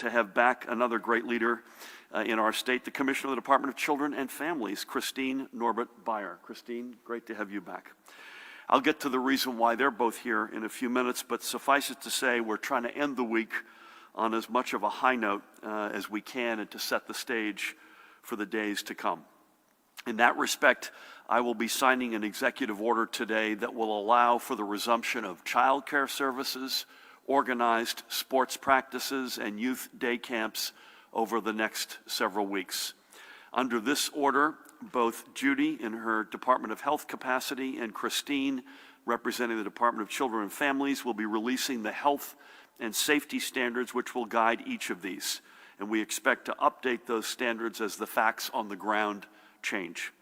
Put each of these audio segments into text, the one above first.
to have back another great leader in our state, the Commissioner of the Department of Children and Families, Christine Norbert-Beyer. Christine, great to have you back. I'll get to the reason why they're both here in a few minutes, but suffice it to say we're trying to end the week on as much of a high note as we can and to set the stage for the days to come. In that respect, I will be signing an executive order today that will allow for the resumption of child care services, organized sports practices, and youth day camps over the next several weeks. Under this order, both Judy in her Department of Health capacity and Christine, representing the Department of Children and Families, will be releasing the health and safety standards which will guide each of these. And we expect to update those standards as the facts on the ground change.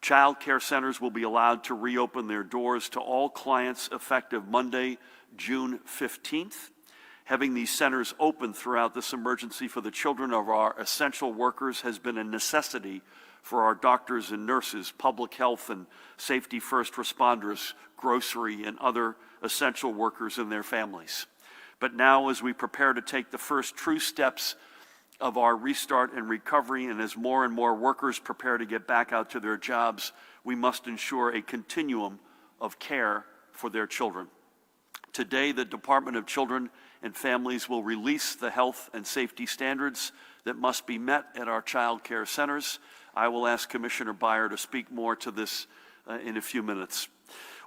Child care centers will be allowed to reopen their doors to all clients effective Monday, June 15th. Having these centers open throughout this emergency for the children of our essential workers has been a necessity for our doctors and nurses, public health and safety first responders, grocery and other essential workers and their families. But now, as we prepare to take the first true steps of our restart and recovery, and as more and more workers prepare to get back out to their jobs, we must ensure a continuum of care for their children. Today, the Department of Children and Families will release the health and safety standards that must be met at our child care centers. I will ask Commissioner Beyer to speak more to this in a few minutes.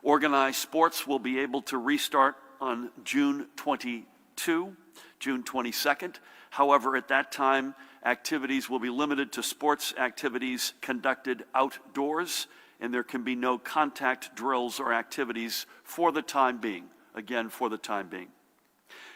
Organized sports will be able to restart on June 22nd. However, at that time, activities will be limited to sports activities conducted outdoors, and there can be no contact drills or activities for the time being. Again, for the time being.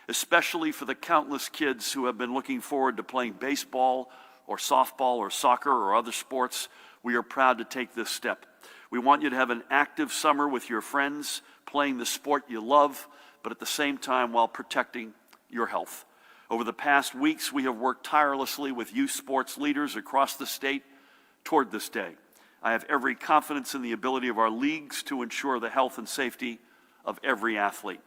Especially for the countless kids who have been looking forward to playing baseball or softball or soccer or other sports, we are proud to take this step. We want you to have an active summer with your friends, playing the sport you love, but at the same time while protecting your health. Over the past weeks, we have worked tirelessly with youth sports leaders across the state toward this day. I have every confidence in the ability of our leagues to ensure the health and safety of every athlete.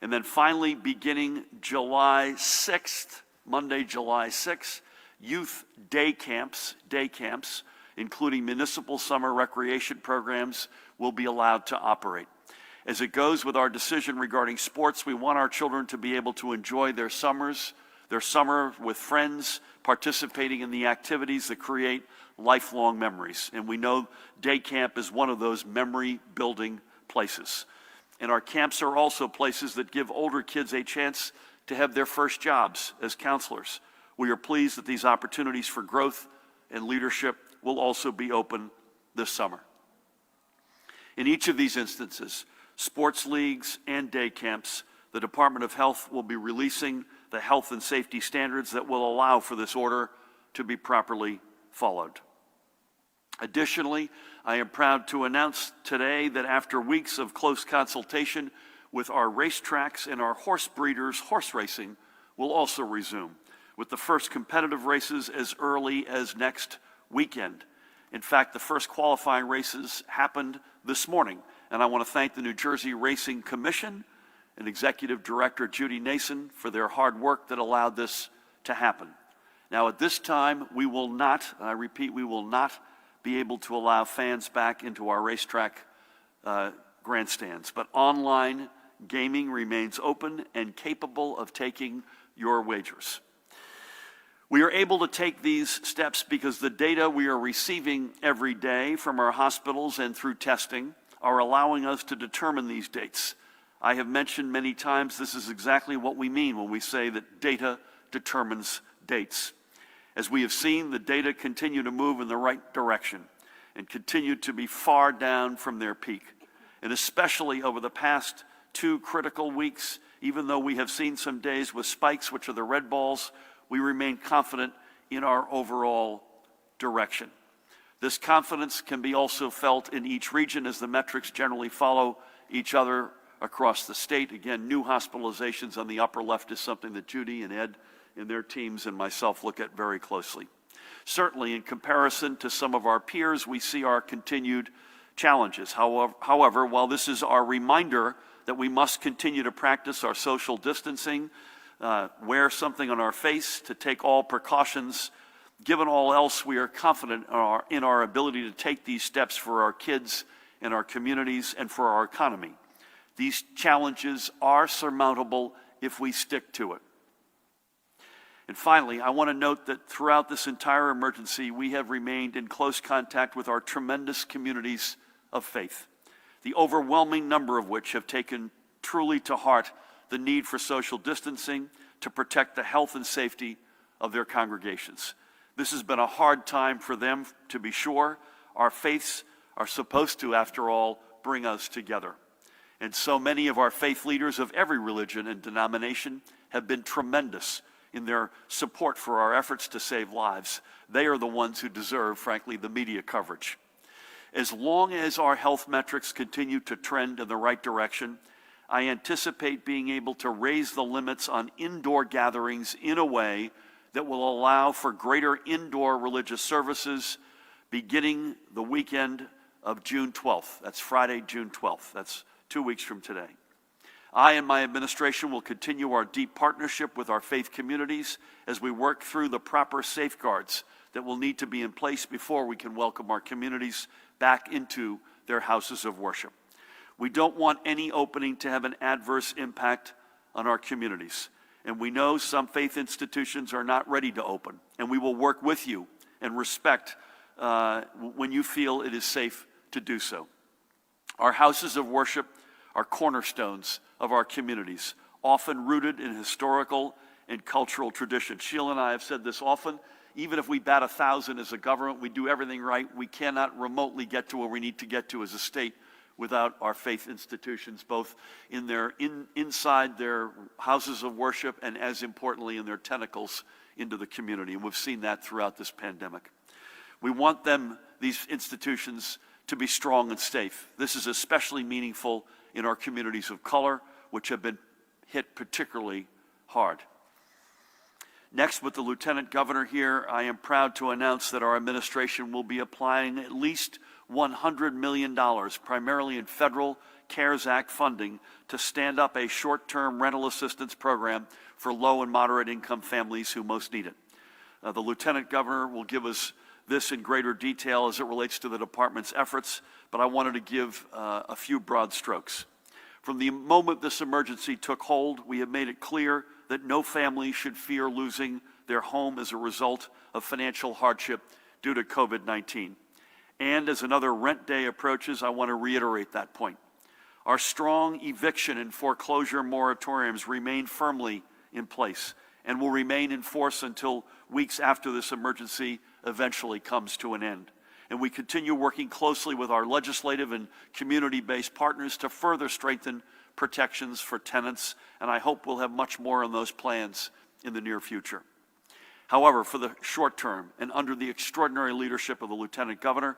And then finally, beginning July 6th, Monday, July 6th, youth day camps, including municipal summer recreation programs, will be allowed to operate. As it goes with our decision regarding sports, we want our children to be able to enjoy their summer with friends, participating in the activities that create lifelong memories. And we know day camp is one of those memory-building places. And our camps are also places that give older kids a chance to have their first jobs as counselors. We are pleased that these opportunities for growth and leadership will also be open this summer. In each of these instances, sports leagues and day camps, the Department of Health will be releasing the health and safety standards that will allow for this order to be properly followed. Additionally, I am proud to announce today that after weeks of close consultation with our racetracks and our horse breeders, horse racing will also resume, with the first competitive races as early as next weekend. In fact, the first qualifying races happened this morning, and I want to thank the New Jersey Racing Commission and Executive Director Judy Nason for their hard work that allowed this to happen. Now, at this time, we will not, and I repeat, we will not be able to allow fans back into our racetrack grandstands, but online gaming remains open and capable of taking your wagers. We are able to take these steps because the data we are receiving every day from our hospitals and through testing are allowing us to determine these dates. I have mentioned many times this is exactly what we mean when we say that data determines dates. As we have seen, the data continue to move in the right direction and continue to be far down from their peak. And especially over the past 2 critical weeks, even though we have seen some days with spikes, which are the red balls, we remain confident in our overall direction. This confidence can be also felt in each region as the metrics generally follow each other across the state. Again, new hospitalizations on the upper left is something that Judy and Ed and their teams and myself look at very closely. Certainly, in comparison to some of our peers, we see our continued challenges. However, while this is our reminder that we must continue to practice our social distancing, wear something on our face, to take all precautions. Given all else, we are confident in our ability to take these steps for our kids and our communities and for our economy. These challenges are surmountable if we stick to it. And finally, I want to note that throughout this entire emergency, we have remained in close contact with our tremendous communities of faith, the overwhelming number of which have taken truly to heart the need for social distancing to protect the health and safety of their congregations. This has been a hard time for them, to be sure. Our faiths are supposed to, after all, bring us together. And so many of our faith leaders of every religion and denomination have been tremendous in their support for our efforts to save lives. They are the ones who deserve, frankly, the media coverage. As long as our health metrics continue to trend in the right direction, I anticipate being able to raise the limits on indoor gatherings in a way that will allow for greater indoor religious services beginning the weekend of June 12th. That's Friday, June 12th. That's 2 weeks from today. I and my administration will continue our deep partnership with our faith communities as we work through the proper safeguards that will need to be in place before we can welcome our communities back into their houses of worship. We don't want any opening to have an adverse impact on our communities. And we know some faith institutions are not ready to open. And we will work with you and respect when you feel it is safe to do so. Our houses of worship are cornerstones of our communities, often rooted in historical and cultural tradition. Sheila and I have said this often. Even if we bat 1,000 as a government, we do everything right, we cannot remotely get to where we need to get to as a state without our faith institutions, both inside their houses of worship and, as importantly, in their tentacles into the community. And we've seen that throughout this pandemic. We want these institutions, to be strong and safe. This is especially meaningful in our communities of color, which have been hit particularly hard. Next, with the Lieutenant Governor here, I am proud to announce that our administration will be applying at least $100 million, primarily in federal CARES Act funding, to stand up a short-term rental assistance program for low and moderate income families who most need it. The Lieutenant Governor will give us this in greater detail as it relates to the department's efforts, but I wanted to give a few broad strokes. From the moment this emergency took hold, we have made it clear that no family should fear losing their home as a result of financial hardship due to COVID-19. And as another rent day approaches, I want to reiterate that point. Our strong eviction and foreclosure moratoriums remain firmly in place and will remain in force until weeks after this emergency eventually comes to an end. And we continue working closely with our legislative and community-based partners to further strengthen protections for tenants, and I hope we'll have much more on those plans in the near future. However, for the short term, and under the extraordinary leadership of the Lieutenant Governor,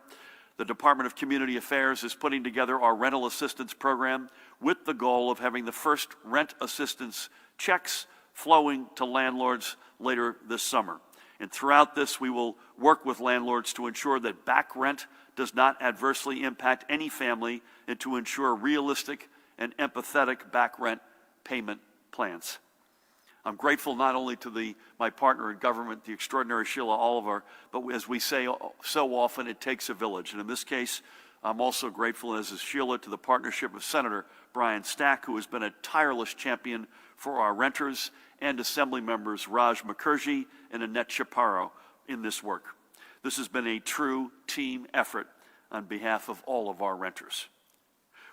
the Department of Community Affairs is putting together our rental assistance program with the goal of having the first rent assistance checks flowing to landlords later this summer. And throughout this, we will work with landlords to ensure that back rent does not adversely impact any family and to ensure realistic and empathetic back rent payment plans. I'm grateful not only to my partner in government, the extraordinary Sheila Oliver, but as we say so often, it takes a village. And in this case, I'm also grateful, as is Sheila, to the partnership of Senator Brian Stack, who has been a tireless champion for our renters, and Assembly members Raj Mukherjee and Annette Chaparro in this work. This has been a true team effort on behalf of all of our renters.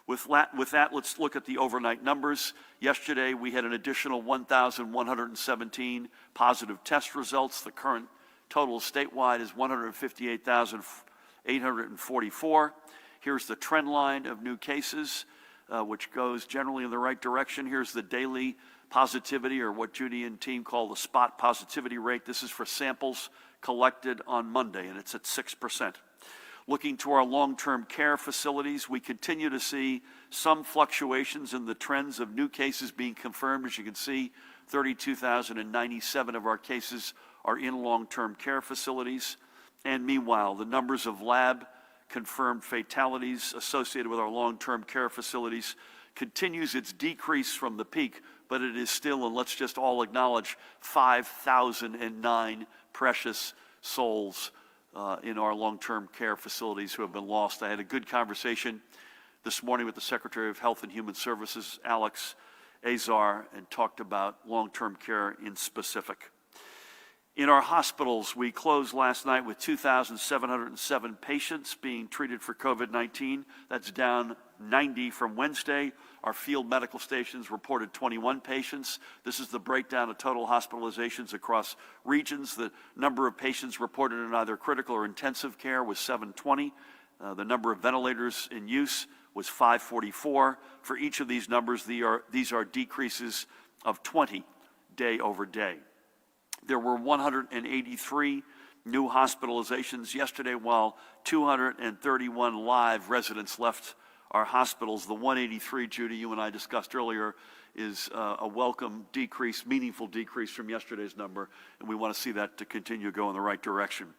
With that, let's look at the overnight numbers. Yesterday, we had an additional 1,117 positive test results. The current total statewide is 158,844. Here's the trend line of new cases, which goes generally in the right direction. Here's the daily positivity, or what Judy and team call the spot positivity rate. This is for samples collected on Monday, and it's at 6%. Looking to our long-term care facilities, we continue to see some fluctuations in the trends of new cases being confirmed. As you can see, 32,097 of our cases are in long-term care facilities. And meanwhile, the numbers of lab-confirmed fatalities associated with our long-term care facilities continues its decrease from the peak, but it is still, and let's just all acknowledge, 5,009 precious souls in our long-term care facilities who have been lost. I had a good conversation this morning with the Secretary of Health and Human Services, Alex Azar, and talked about long-term care in specific. In our hospitals, we closed last night with 2,707 patients being treated for COVID-19. That's down 90 from Wednesday. Our field medical stations reported 21 patients. This is the breakdown of total hospitalizations across regions. The number of patients reported in either critical or intensive care was 720. The number of ventilators in use was 544. For each of these numbers, these are decreases of 20 day over day. There were 183 new hospitalizations yesterday, while 231 live residents left our hospitals. The 183, Judy, you and I discussed earlier, is a welcome decrease, meaningful decrease from yesterday's number, and we want to see that to continue to go in the right direction.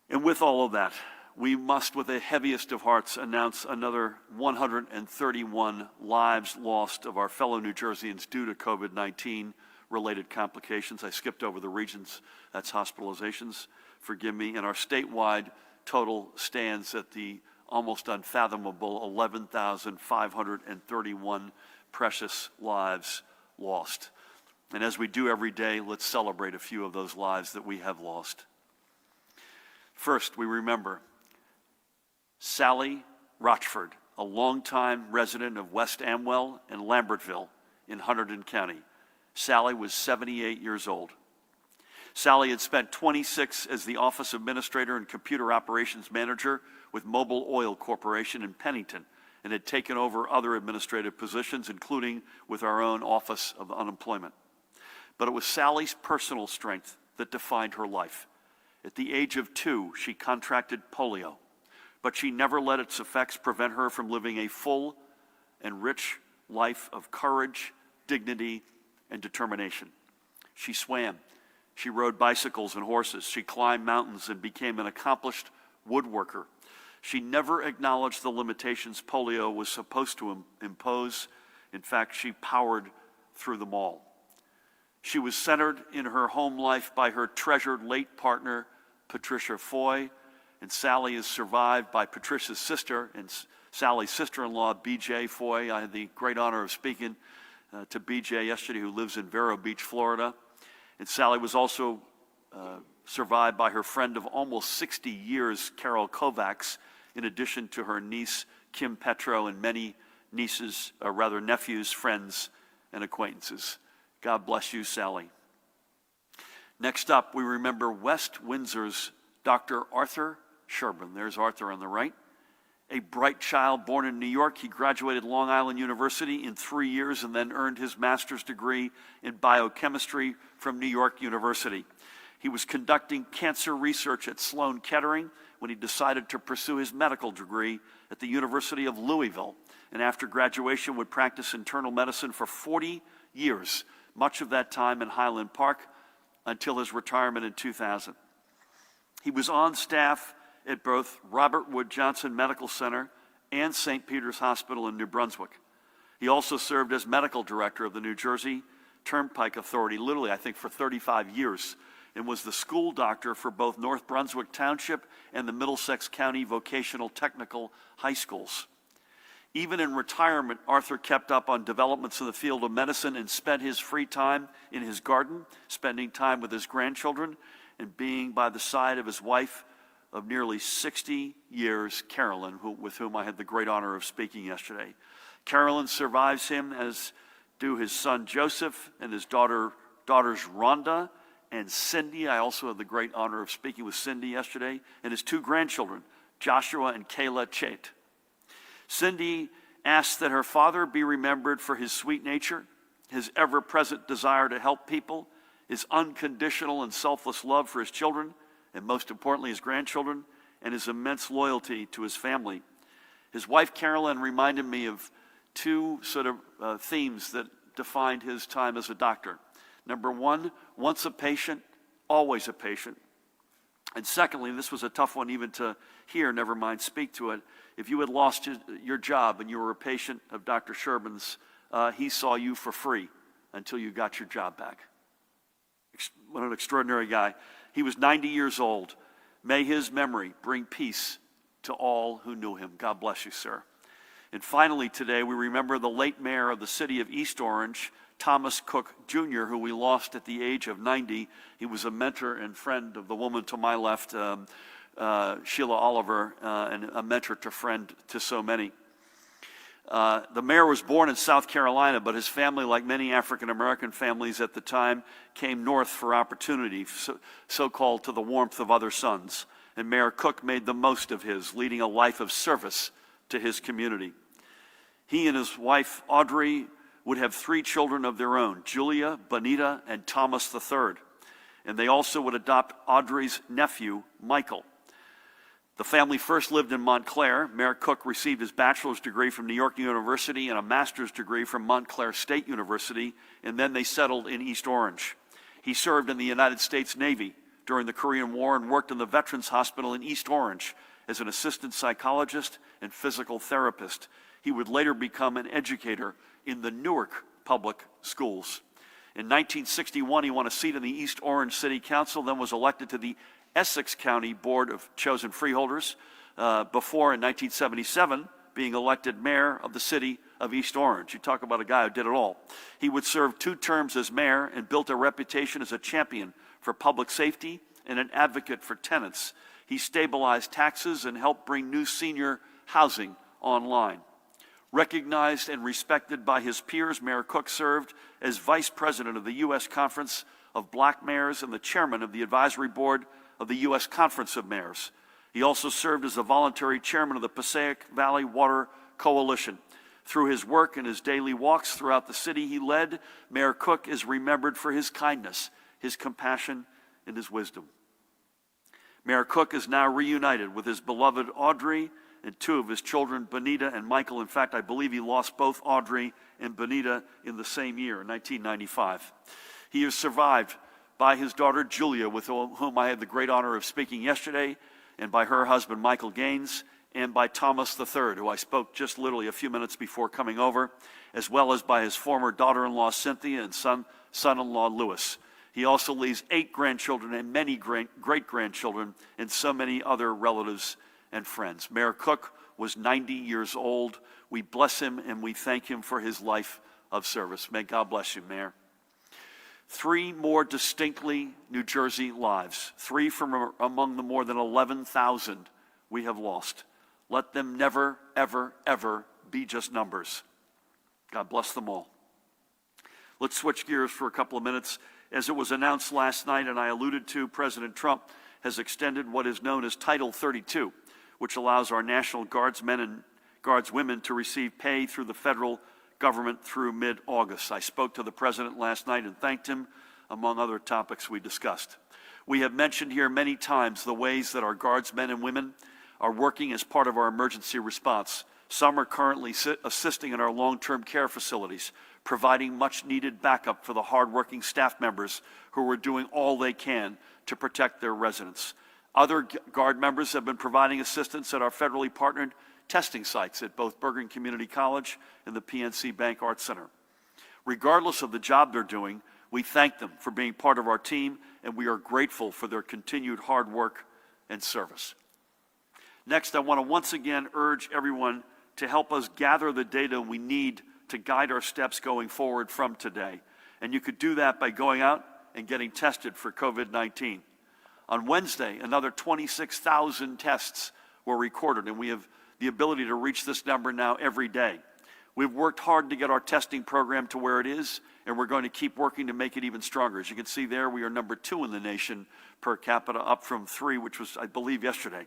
And with all of that, we must, with the heaviest of hearts, announce another 131 lives lost of our fellow New Jerseyans due to COVID-19 related complications. I skipped over the regions, that's hospitalizations, forgive me, and our statewide total stands at the almost unfathomable 11,531 precious lives lost. And as we do every day, let's celebrate a few of those lives that we have lost. First, we remember Sally Rochford, a longtime resident of West Amwell and Lambertville in Hunterdon County. Sally was 78 years old. Sally had spent 26 as the office administrator and computer operations manager with Mobil Oil Corporation in Pennington, and had taken over other administrative positions, including with our own Office of Unemployment. But it was Sally's personal strength that defined her life. At the age of 2, she contracted polio, but she never let its effects prevent her from living a full and rich life of courage, dignity, and determination. She swam, she rode bicycles and horses, she climbed mountains and became an accomplished woodworker. She never acknowledged the limitations polio was supposed to impose. In fact, she powered through them all. She was centered in her home life by her treasured late partner, Patricia Foy, and Sally is survived by Patricia's sister and Sally's sister-in-law, BJ Foy. I had the great honor of speaking to BJ yesterday, who lives in Vero Beach, Florida. And Sally was also survived by her friend of almost 60 years, Carol Kovacs, in addition to her niece, Kim Petro, and many nephews, friends, and acquaintances. God bless you, Sally. Next up, we remember West Windsor's Dr. Arthur Sherbin. There's Arthur on the right. A bright child born in New York, he graduated Long Island University in 3 years and then earned his master's degree in biochemistry from New York University. He was conducting cancer research at Sloan Kettering when he decided to pursue his medical degree at the University of Louisville, and after graduation would practice internal medicine for 40 years, much of that time in Highland Park until his retirement in 2000. He was on staff at both Robert Wood Johnson Medical Center and St. Peter's Hospital in New Brunswick. He also served as medical director of the New Jersey Turnpike Authority, literally, I think, for 35 years, and was the school doctor for both North Brunswick Township and the Middlesex County Vocational Technical High Schools. Even in retirement, Arthur kept up on developments in the field of medicine and spent his free time in his garden, spending time with his grandchildren, and being by the side of his wife of nearly 60 years, Carolyn, with whom I had the great honor of speaking yesterday. Carolyn survives him, as do his son Joseph and his daughters Rhonda and Cindy. I also had the great honor of speaking with Cindy yesterday, and his 2 grandchildren, Joshua and Kayla Chait. Cindy asks that her father be remembered for his sweet nature, his ever-present desire to help people, his unconditional and selfless love for his children, and most importantly, his grandchildren, and his immense loyalty to his family. His wife, Carolyn, reminded me of 2 sort of themes that defined his time as a doctor. Number 1, once a patient, always a patient. And secondly, this was a tough one even to hear, never mind speak to it, if you had lost your job and you were a patient of Dr. Sherbin's, he saw you for free until you got your job back. What an extraordinary guy. He was 90 years old. May his memory bring peace to all who knew him. God bless you, sir. And finally today, we remember the late mayor of the city of East Orange, Thomas Cook Jr., who we lost at the age of 90. He was a mentor and friend of the woman to my left, Sheila Oliver, and a mentor to friend to so many. The mayor was born in South Carolina, but his family, like many African-American families at the time, came north for opportunity, so-called to the warmth of other suns. And Mayor Cook made the most of his, leading a life of service to his community. He and his wife, Audrey, would have 3 children of their own, Julia, Bonita, and Thomas III. And they also would adopt Audrey's nephew, Michael. The family first lived in Montclair. Mayor Cook received his bachelor's degree from New York University and a master's degree from Montclair State University, and then they settled in East Orange. He served in the United States Navy during the Korean War and worked in the Veterans Hospital in East Orange as an assistant psychologist and physical therapist. He would later become an educator in the Newark Public Schools. In 1961, he won a seat in the East Orange City Council, then was elected to the Essex County Board of Chosen Freeholders, before in 1977 being elected mayor of the city of East Orange. You talk about a guy who did it all. He would serve 2 terms as mayor and built a reputation as a champion for public safety and an advocate for tenants. He stabilized taxes and helped bring new senior housing online. Recognized and respected by his peers, Mayor Cook served as vice president of the U.S. Conference of Black Mayors and the chairman of the advisory board of the U.S. Conference of Mayors. He also served as a voluntary chairman of the Passaic Valley Water Coalition. Through his work and his daily walks throughout the city he led, Mayor Cook is remembered for his kindness, his compassion, and his wisdom. Mayor Cook is now reunited with his beloved Audrey and 2 of his children, Bonita and Michael. In fact, I believe he lost both Audrey and Bonita in the same year, 1995. He is survived by his daughter Julia, with whom I had the great honor of speaking yesterday, and by her husband Michael Gaines, and by Thomas III, who I spoke just literally a few minutes before coming over, as well as by his former daughter-in-law Cynthia and son-in-law Louis. He also leaves 8 grandchildren and many great-grandchildren and so many other relatives and friends. Mayor Cook was 90 years old. We bless him and we thank him for his life of service. May God bless you, Mayor. 3 more distinctly New Jersey lives, 3 from among the more than 11,000 we have lost. Let them never, ever, ever be just numbers. God bless them all. Let's switch gears for a couple of minutes. As it was announced last night, and I alluded to, President Trump has extended what is known as Title 32, which allows our National Guardsmen and Guardswomen to receive pay through the federal government through mid-August. I spoke to the President last night and thanked him, among other topics we discussed. We have mentioned here many times the ways that our Guardsmen and women are working as part of our emergency response. Some are currently assisting in our long-term care facilities, providing much-needed backup for the hard-working staff members who are doing all they can to protect their residents. Other Guard members have been providing assistance at our federally partnered testing sites at both Bergen Community College and the PNC Bank Arts Center. Regardless of the job they're doing, we thank them for being part of our team, and we are grateful for their continued hard work and service. Next, I want to once again urge everyone to help us gather the data we need to guide our steps going forward from today. And you could do that by going out and getting tested for COVID-19. On Wednesday, another 26,000 tests were recorded, and we have the ability to reach this number now every day. We've worked hard to get our testing program to where it is, and we're going to keep working to make it even stronger. As you can see there, we are number 2 in the nation per capita, up from 3, which was, I believe, yesterday.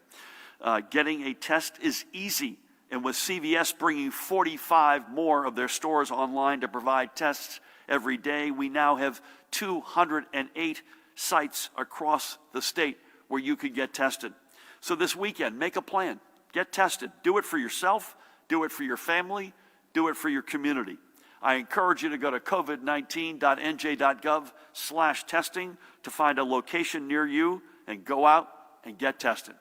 Getting a test is easy, and with CVS bringing 45 more of their stores online to provide tests every day, we now have 208 sites across the state where you could get tested. So this weekend, make a plan. Get tested. Do it for yourself. Do it for your family. Do it for your community. I encourage you to go to covid19.nj.gov/testing to find a location near you and go out and get tested.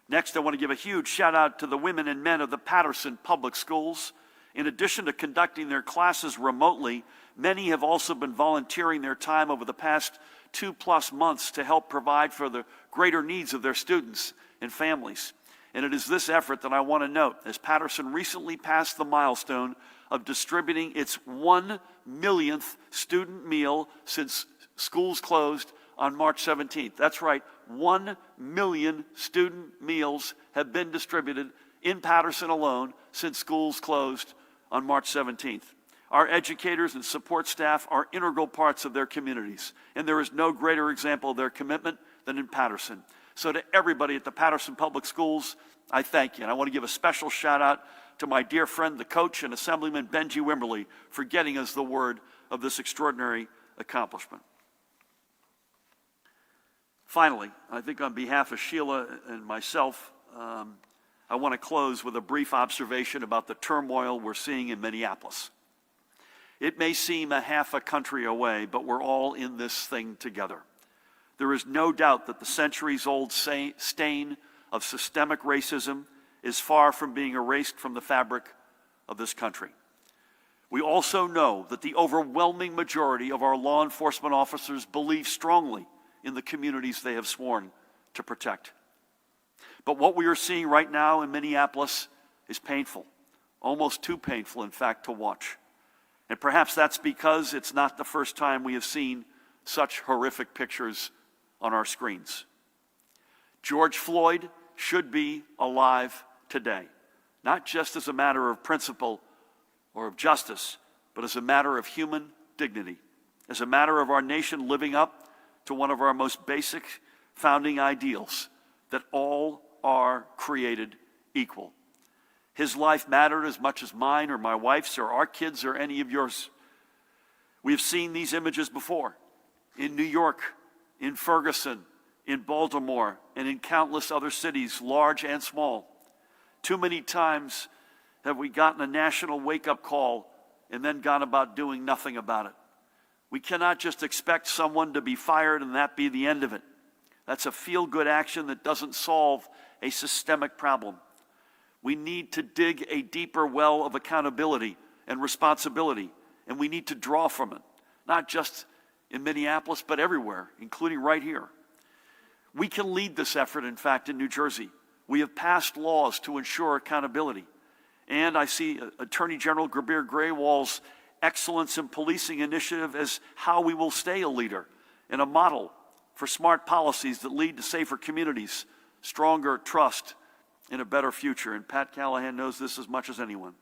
Next, I want to give a huge shout out to the women and men of the Patterson Public Schools In addition to conducting their classes remotely, many have also been volunteering their time over the past 2+ months to help provide for the greater needs of their students and families. And it is this effort that I want to note, as Patterson recently passed the milestone of distributing its 1 millionth student meal since schools closed on March 17th. That's right, 1 million student meals have been distributed in Patterson alone since schools closed on March 17th. Our educators and support staff are integral parts of their communities, and there is no greater example of their commitment than in Patterson. So to everybody at the Patterson Public Schools, I thank you. And I want to give a special shout out to my dear friend, the coach and Assemblyman Benji Wimberly, for getting us the word of this extraordinary accomplishment. Finally, I think on behalf of Sheila and myself, I want to close with a brief observation about the turmoil we're seeing in Minneapolis. It may seem a half a country away, but we're all in this thing together. There is no doubt that the centuries-old stain of systemic racism is far from being erased from the fabric of this country. We also know that the overwhelming majority of our law enforcement officers believe strongly in the communities they have sworn to protect. But what we are seeing right now in Minneapolis is painful, almost too painful, in fact, to watch. And perhaps that's because it's not the first time we have seen such horrific pictures on our screens. George Floyd should be alive today, not just as a matter of principle or of justice, but as a matter of human dignity, as a matter of our nation living up to one of our most basic founding ideals, that all are created equal. His life mattered as much as mine or my wife's or our kids or any of yours. We have seen these images before in New York, in Ferguson, in Baltimore, and in countless other cities, large and small. Too many times have we gotten a national wake-up call and then gone about doing nothing about it. We cannot just expect someone to be fired and that be the end of it. That's a feel-good action that doesn't solve a systemic problem. We need to dig a deeper well of accountability and responsibility, and we need to draw from it, not just in Minneapolis, but everywhere, including right here. We can lead this effort, in fact, in New Jersey. We have passed laws to ensure accountability. And I see Attorney General Grabir Graywal's Excellence in Policing initiative as how we will stay a leader and a model for smart policies that lead to safer communities, stronger trust, and a better future. And Pat Callahan knows this as much as anyone.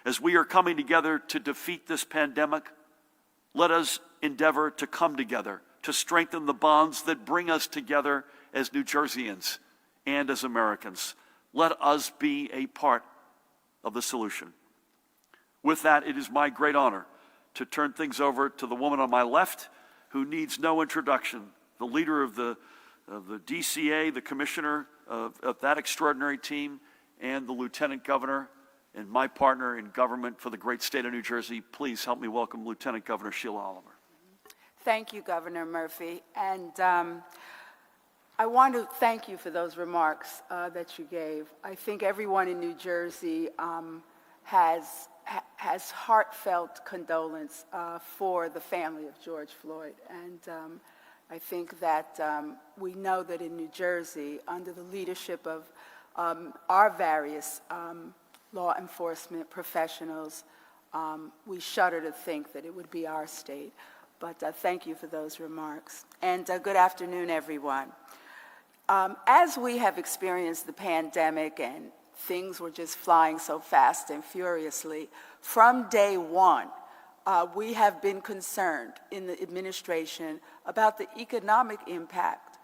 As we are coming together to defeat this pandemic, let us endeavor to come together, to strengthen the bonds that bring us together as New Jerseyans and as Americans. Let us be a part of the solution. With that, it is my great honor to turn things over to the woman on my left, who needs no introduction, the leader of the DCA, the commissioner of that extraordinary team, and the lieutenant governor, and my partner in government for the great state of New Jersey. Please help me welcome Lieutenant Governor Sheila Oliver. Thank you, Governor Murphy. And I want to thank you for those remarks that you gave. I think everyone in New Jersey has heartfelt condolence for the family of George Floyd. And I think that we know that in New Jersey, under the leadership of our various law enforcement professionals, we shudder to think that it would be our state. But thank you for those remarks. And good afternoon, everyone. As we have experienced the pandemic and things were just flying so fast and furiously, from day one, we have been concerned in the administration about the economic impact.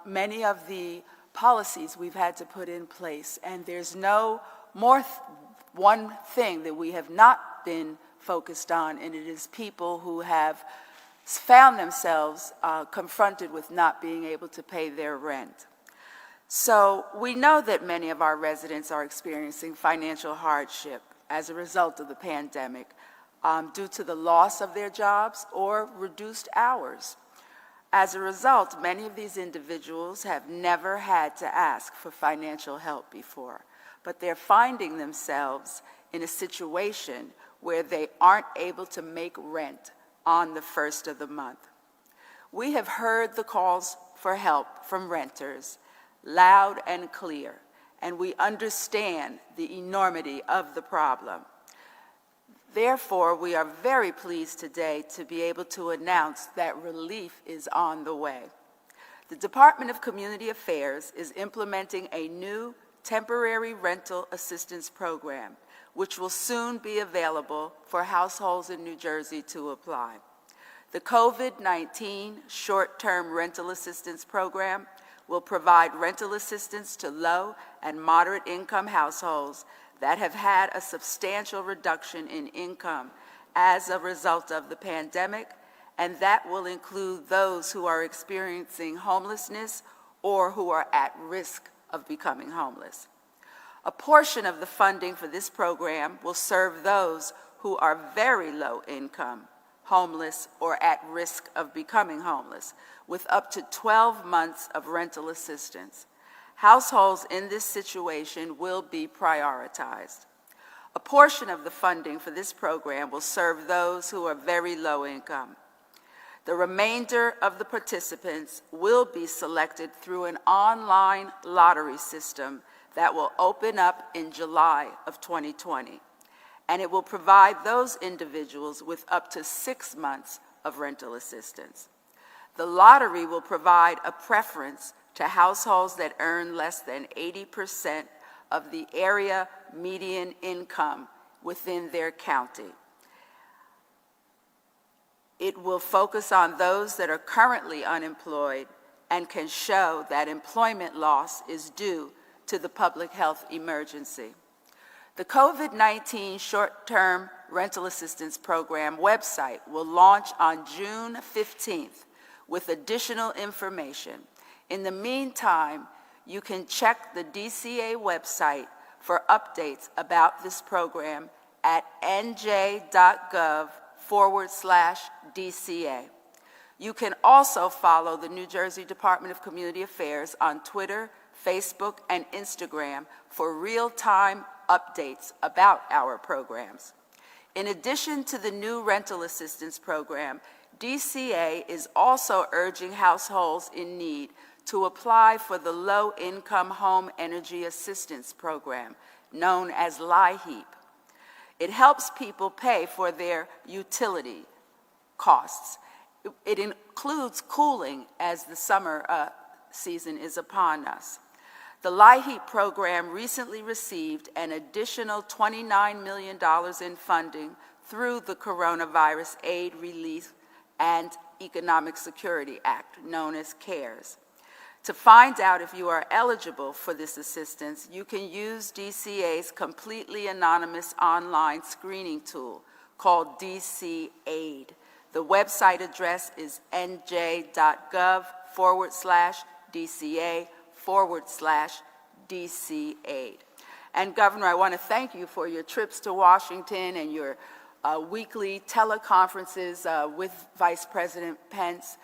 Many of the policies we've had to put in place, and there's no more one thing that we have not been focused on, and it is people who have found themselves confronted with not being able to pay their rent. So we know that many of our residents are experiencing financial hardship as a result of the pandemic due to the loss of their jobs or reduced hours. As a result, many of these individuals have never had to ask for financial help before, but they're finding themselves in a situation where they aren't able to make rent on the first of the month. We have heard the calls for help from renters loud and clear, and we understand the enormity of the problem. Therefore, we are very pleased today to be able to announce that relief is on the way. The Department of Community Affairs is implementing a new temporary rental assistance program, which will soon be available for households in New Jersey to apply. The COVID-19 short-term rental assistance program will provide rental assistance to low and moderate income households that have had a substantial reduction in income as a result of the pandemic, and that will include those who are experiencing homelessness or who are at risk of becoming homeless. A portion of the funding for this program will serve those who are very low income, homeless, or at risk of becoming homeless, with up to 12 months of rental assistance. Households in this situation will be prioritized. A portion of the funding for this program will serve those who are very low income. The remainder of the participants will be selected through an online lottery system that will open up in July of 2020, and it will provide those individuals with up to 6 months of rental assistance. The lottery will provide a preference to households that earn less than 80% of the area median income within their county. It will focus on those that are currently unemployed and can show that employment loss is due to the public health emergency. The COVID-19 short-term rental assistance program website will launch on June 15th with additional information. In the meantime, you can check the DCA website for updates about this program at NJ.com/DCA. You can also follow the New Jersey Department of Community Affairs on Twitter, Facebook, and Instagram for real-time updates about our programs. In addition to the new rental assistance program, DCA is also urging households in need to apply for the Low-Income Home Energy Assistance Program, known as LIHEAP. It helps people pay for their utility costs. It includes cooling as the summer season is upon us. The LIHEAP program recently received an additional $29 million in funding through the Coronavirus Aid, Relief, and Economic Security Act, known as CARES. To find out if you are eligible for this assistance, you can use DCA's completely anonymous online screening tool called DC Aid. The website address is nj.gov/DCA/DC Aid. And Governor, I want to thank you for your trips to Washington and your weekly teleconferences with Vice President Pence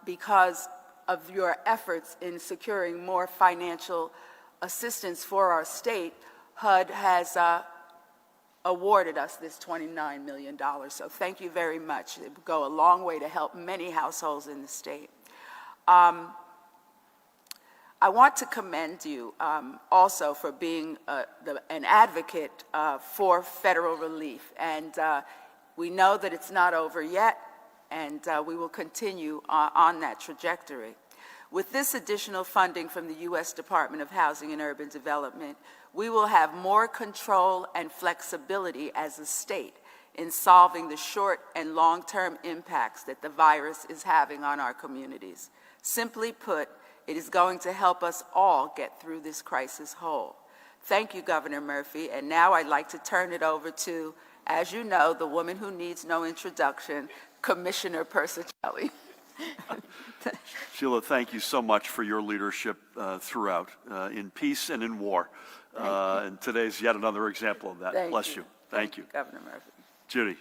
because of your efforts in securing more financial assistance for our state. HUD has awarded us this $29 million, so thank you very much. It will go a long way to help many households in the state. I want to commend you also for being an advocate for federal relief, and we know that it's not over yet, and we will continue on that trajectory. With this additional funding from the U.S. Department of Housing and Urban Development, we will have more control and flexibility as a state in solving the short and long-term impacts that the virus is having on our communities. Simply put, it is going to help us all get through this crisis whole. Thank you, Governor Murphy, and now I'd like to turn it over to, as you know, the woman who needs no introduction, Commissioner Persicelli. Sheila, thank you so much for your leadership throughout, in peace and in war. And today's yet another example of that. Bless you. Thank you. Governor Murphy. Judy.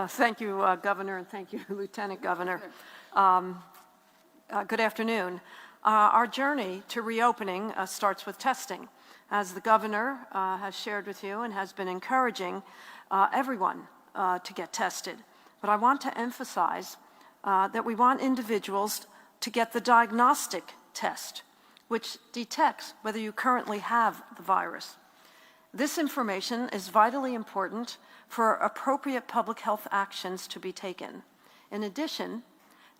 Thank you, Governor, and thank you, Lieutenant Governor. Good afternoon. Our journey to reopening starts with testing, as the governor has shared with you and has been encouraging everyone to get tested. But I want to emphasize that we want individuals to get the diagnostic test, which detects whether you currently have the virus. This information is vitally important for appropriate public health actions to be taken. In addition,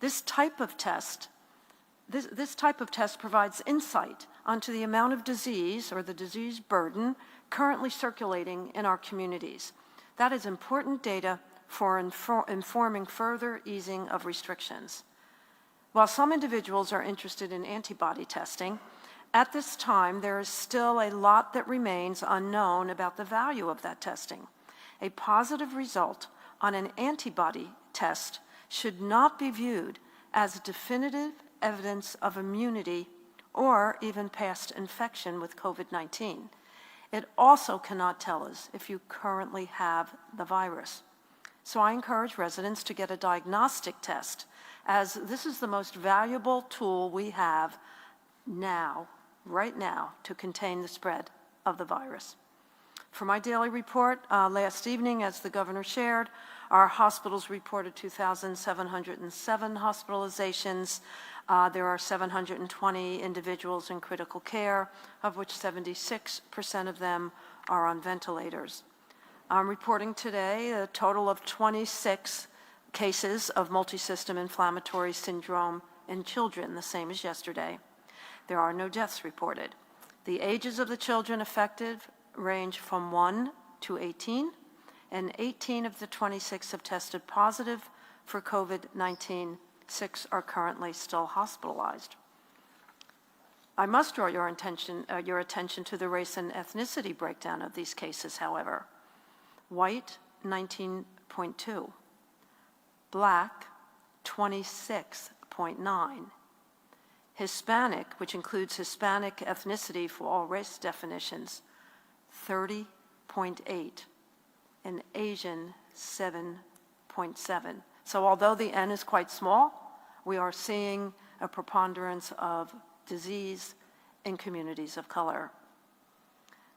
this type of test provides insight onto the amount of disease or the disease burden currently circulating in our communities. That is important data for informing further easing of restrictions. While some individuals are interested in antibody testing, at this time there is still a lot that remains unknown about the value of that testing. A positive result on an antibody test should not be viewed as definitive evidence of immunity or even past infection with COVID-19. It also cannot tell us if you currently have the virus. So I encourage residents to get a diagnostic test, as this is the most valuable tool we have now, right now, to contain the spread of the virus. For my daily report, last evening, as the governor shared, our hospitals reported 2,707 hospitalizations. There are 720 individuals in critical care, of which 76% of them are on ventilators. I'm reporting today a total of 26 cases of multisystem inflammatory syndrome in children, the same as yesterday. There are no deaths reported. The ages of the children affected range from 1 to 18, and 18 of the 26 have tested positive for COVID-19. 6 are currently still hospitalized. I must draw your attention to the race and ethnicity breakdown of these cases, however. White, 19.2. Black, 26.9. Hispanic, which includes Hispanic ethnicity for all race definitions, 30.8. And Asian, 7.7. So although the N is quite small, we are seeing a preponderance of disease in communities of color.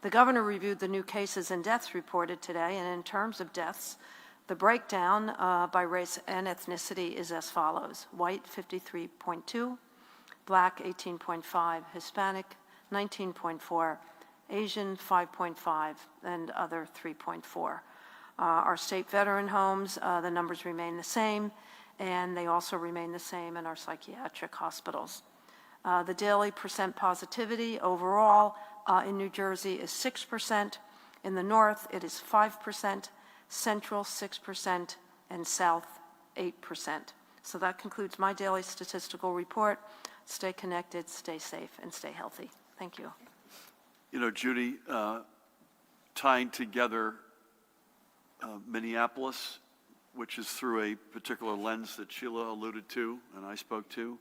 The governor reviewed the new cases and deaths reported today, and in terms of deaths, the breakdown by race and ethnicity is as follows: white, 53.2, black, 18.5, Hispanic, 19.4, Asian, 5.5, and other, 3.4. Our state veteran homes, the numbers remain the same, and they also remain the same in our psychiatric hospitals. The daily percent positivity overall in New Jersey is 6%. In the north, it is 5%, central 6%, and south 8%. So that concludes my daily statistical report. Stay connected, stay safe, and stay healthy. Thank you. You know, Judy, tying together Minneapolis, which is through a particular lens that Sheila alluded to and I spoke to,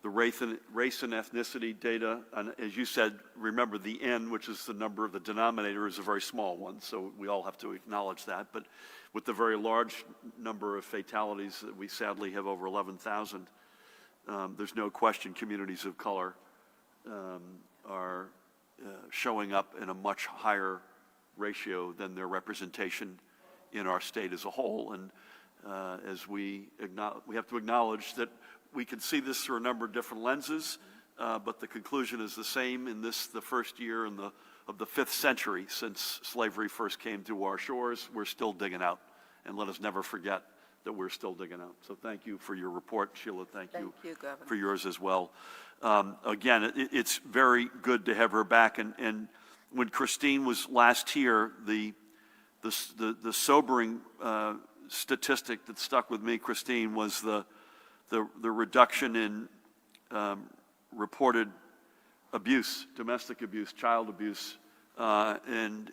the race and ethnicity data, and as you said, remember the N, which is the number of the denominator, is a very small one, so we all have to acknowledge that. But with the very large number of fatalities that we sadly have over 11,000, there's no question communities of color are showing up in a much higher ratio than their representation in our state as a whole. And as we have to acknowledge that we can see this through a number of different lenses, but the conclusion is the same in this, the first year of the 5th century since slavery first came to our shores. We're still digging out, and let us never forget that we're still digging out. So thank you for your report, Sheila. Thank you Governor. for yours as well. Again, it's very good to have her back, and when Christine was last here, the sobering statistic that stuck with me, Christine, was the reduction in reported abuse, domestic abuse, child abuse, and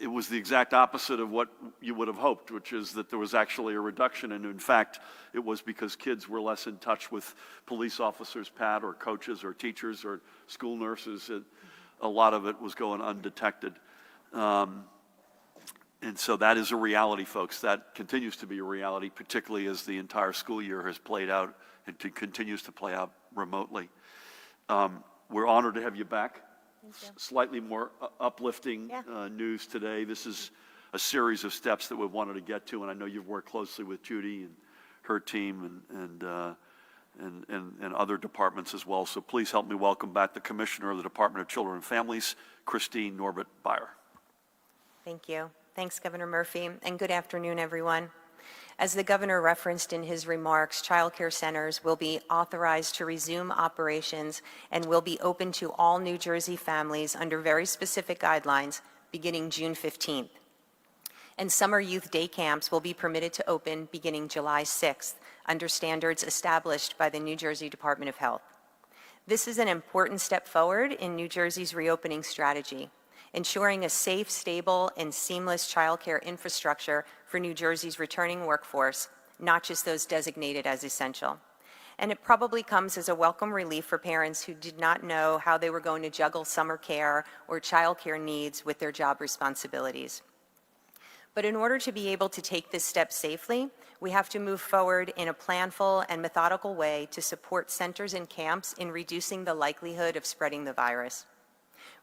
it was the exact opposite of what you would have hoped, which is that there was actually a reduction, and in fact, it was because kids were less in touch with police officers, Pat, or coaches, or teachers, or school nurses. A lot of it was going undetected. And so that is a reality, folks. That continues to be a reality, particularly as the entire school year has played out continues to play out remotely. We're honored to have you back. Slightly more uplifting news today. This is a series of steps that we've wanted to get to, and I know you've worked closely with Judy and her team and other departments as well. So please help me welcome back the Commissioner of the Department of Children and Families, Christine Norbert-Beyer. Thank you. Thanks, Governor Murphy, and good afternoon, everyone. As the governor referenced in his remarks, child care centers will be authorized to resume operations and will be open to all New Jersey families under very specific guidelines beginning June 15th. And summer youth day camps will be permitted to open beginning July 6th under standards established by the New Jersey Department of Health. This is an important step forward in New Jersey's reopening strategy, ensuring a safe, stable, and seamless child care infrastructure for New Jersey's returning workforce, not just those designated as essential. And it probably comes as a welcome relief for parents who did not know how they were going to juggle summer care or child care needs with their job responsibilities. But in order to be able to take this step safely, we have to move forward in a planful and methodical way to support centers and camps in reducing the likelihood of spreading the virus.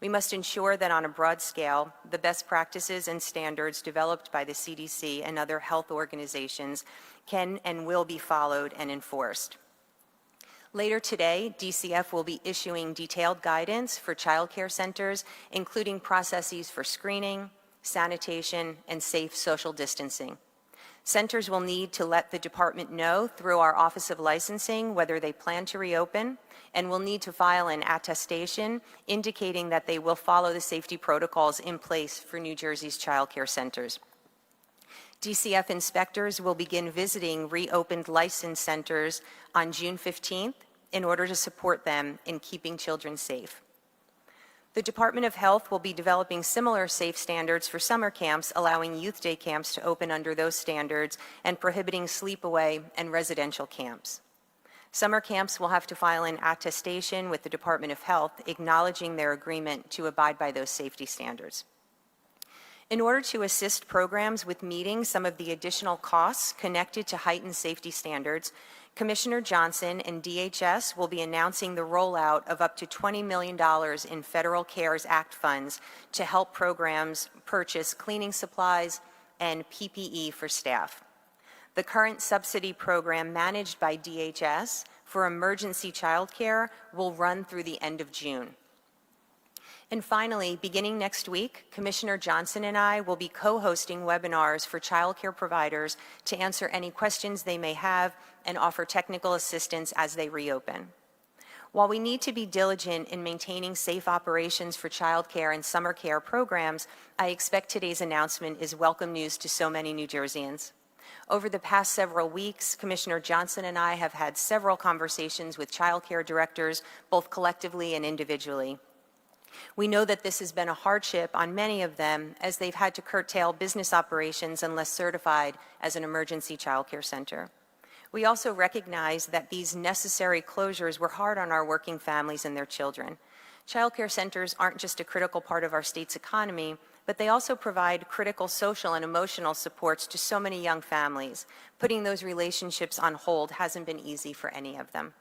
We must ensure that on a broad scale, the best practices and standards developed by the CDC and other health organizations can and will be followed and enforced. Later today, DCF will be issuing detailed guidance for child care centers, including processes for screening, sanitation, and safe social distancing. Centers will need to let the department know through our Office of Licensing whether they plan to reopen, and will need to file an attestation indicating that they will follow the safety protocols in place for New Jersey's child care centers. DCF inspectors will begin visiting reopened licensed centers on June 15th in order to support them in keeping children safe. The Department of Health will be developing similar safe standards for summer camps, allowing youth day camps to open under those standards and prohibiting sleepaway and residential camps. Summer camps will have to file an attestation with the Department of Health acknowledging their agreement to abide by those safety standards. In order to assist programs with meeting some of the additional costs connected to heightened safety standards, Commissioner Johnson and DHS will be announcing the rollout of up to $20 million in Federal CARES Act funds to help programs purchase cleaning supplies and PPE for staff. The current subsidy program managed by DHS for emergency childcare will run through the end of June. And finally, beginning next week, Commissioner Johnson and I will be co-hosting webinars for child care providers to answer any questions they may have and offer technical assistance as they reopen. While we need to be diligent in maintaining safe operations for child care and summer care programs, I expect today's announcement is welcome news to so many New Jerseyans. Over the past several weeks, Commissioner Johnson and I have had several conversations with child care directors, both collectively and individually. We know that this has been a hardship on many of them as they've had to curtail business operations unless certified as an emergency child care center. We also recognize that these necessary closures were hard on our working families and their children. Child care centers aren't just a critical part of our state's economy, but they also provide critical social and emotional supports to so many young families. Putting those relationships on hold hasn't been easy for any of them.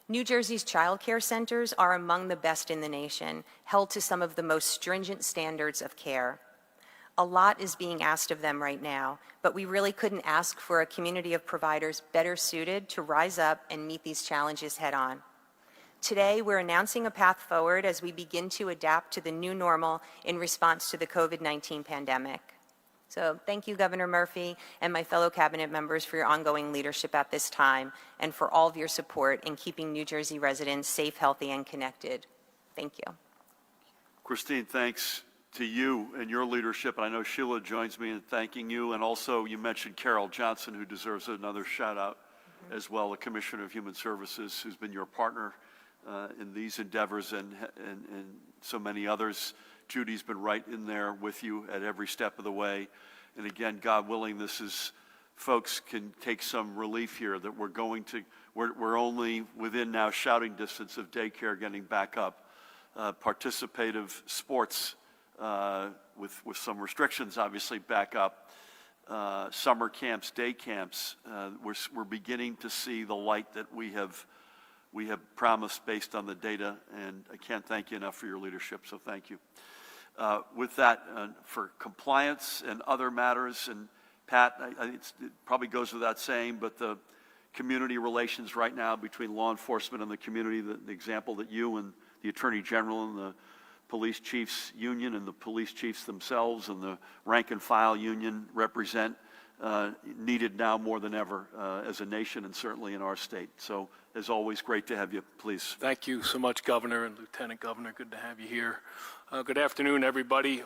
New Jersey's child care centers are among the best in the nation, held to some of the most stringent standards of care. A lot is being asked of them right now, but we really couldn't ask for a community of providers better suited to rise up and meet these challenges head on. Today, we're announcing a path forward as we begin to adapt to the new normal in response to the COVID-19 pandemic. So thank you, Governor Murphy, and my fellow cabinet members for your ongoing leadership at this time and for all of your support in keeping New Jersey residents safe, healthy, and connected. Thank you. Christine, thanks to you and your leadership. And I know Sheila joins me in thanking you. And also you mentioned Carol Johnson, who deserves another shout out as well, the Commissioner of Human Services, who's been your partner in these endeavors and so many others. Judy's been right in there with you at every step of the way. And again, God willing, this is, folks can take some relief here that we're only within now shouting distance of daycare getting back up. Participative sports with some restrictions obviously back up. summer camps, day camps, we're beginning to see the light that we have promised based on the data, and I can't thank you enough for your leadership, so thank you. With that, for compliance and other matters, and Pat, it probably goes without saying, but the community relations right now between law enforcement and the community, the example that you and the Attorney General and the Police Chiefs Union and the police chiefs themselves and the rank and file union represent, needed now more than ever as a nation and certainly in our state. So, as always, great to have you. Please. Thank you so much, Governor and Lieutenant Governor. Good to have you here. Good afternoon, everybody.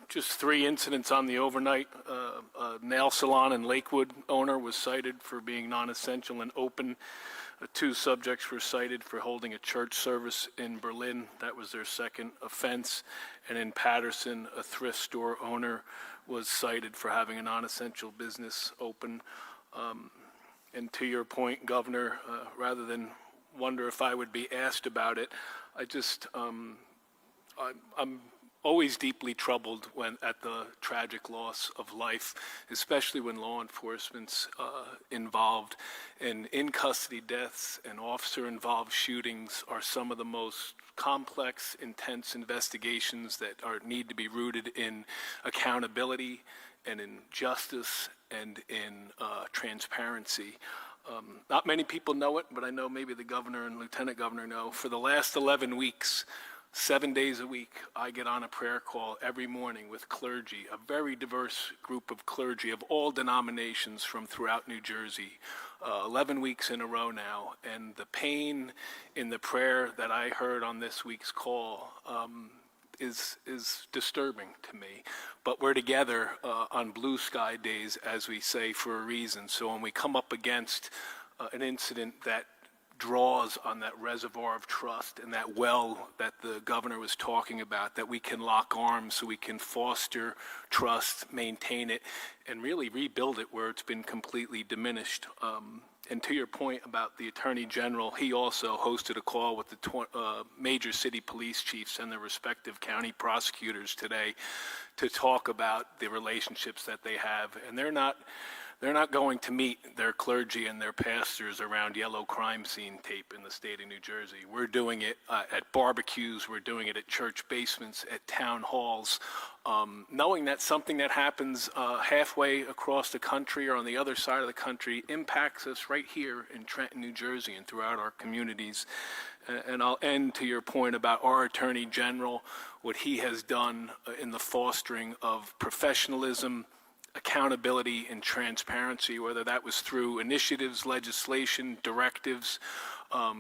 Just 3 incidents on the overnight. A nail salon in Lakewood owner was cited for being non-essential and open. 2 subjects were cited for holding a church service in Berlin. That was their second offense. And in Patterson, a thrift store owner was cited for having a non-essential business open. And to your point, Governor, rather than wonder if I would be asked about it, I'm always deeply troubled when at the tragic loss of life, especially when law enforcement's involved. And in-custody deaths and officer-involved shootings are some of the most complex, intense investigations that need to be rooted in accountability and in justice and in transparency. Not many people know it, but I know maybe the governor and lieutenant governor know. For the last 11 weeks, 7 days a week, I get on a prayer call every morning with clergy, a very diverse group of clergy of all denominations from throughout New Jersey, 11 weeks in a row now. And the pain in the prayer that I heard on this week's call is disturbing to me. But we're together on blue sky days, as we say, for a reason. So when we come up against an incident that draws on that reservoir of trust and that well that the governor was talking about, that we can lock arms so we can foster trust, maintain it, and really rebuild it where it's been completely diminished. And to your point about the Attorney General, he also hosted a call with the major city police chiefs and the respective county prosecutors today to talk about the relationships that they have. And they're not going to meet their clergy and their pastors around yellow crime scene tape in the state of New Jersey. We're doing it at barbecues, we're doing it at church basements, at town halls, knowing that something that happens halfway across the country or on the other side of the country impacts us right here in Trenton, New Jersey, and throughout our communities. And I'll end to your point about our Attorney General, what he has done in the fostering of professionalism, accountability, and transparency, whether that was through initiatives, legislation, directives.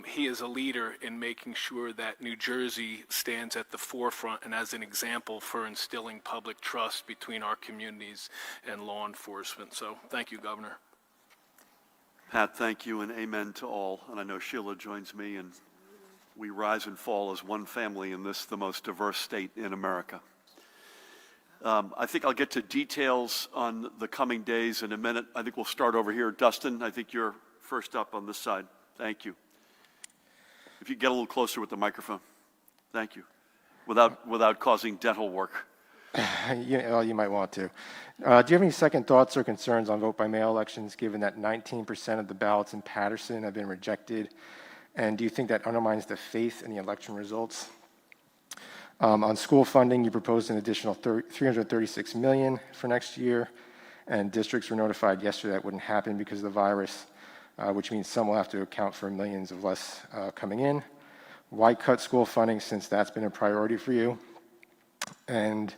He is a leader in making sure that New Jersey stands at the forefront and as an example for instilling public trust between our communities and law enforcement. So thank you, Governor. Pat, thank you, and amen to all. And I know Sheila joins me, and we rise and fall as one family in this, the most diverse state in America. I think I'll get to details on the coming days in a minute. I think we'll start over here. Dustin, I think you're first up on this side. Thank you. If you get a little closer with the microphone. Thank you. Without causing dental work. You might want to. Do you have any second thoughts or concerns on vote-by-mail elections, given that 19% of the ballots in Patterson have been rejected? And do you think that undermines the faith in the election results? On school funding, you proposed an additional $336 million for next year, and districts were notified yesterday that wouldn't happen because of the virus, which means some will have to account for millions of less coming in. Why cut school funding since that's been a priority for you? And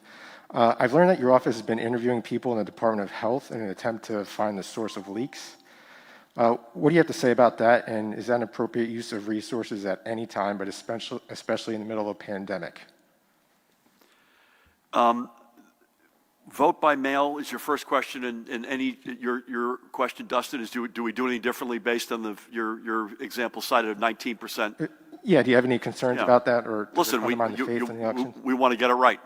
I've learned that your office has been interviewing people in the Department of Health in an attempt to find the source of leaks. What do you have to say about that, and is that an appropriate use of resources at any time, but especially in the middle of a pandemic? Vote by mail is your first question, and your question, Dustin, is do we do any differently based on your example cited of 19%? Yeah, do you have any concerns about that, or does Listen, it undermine the faith in the election? we want to get it right.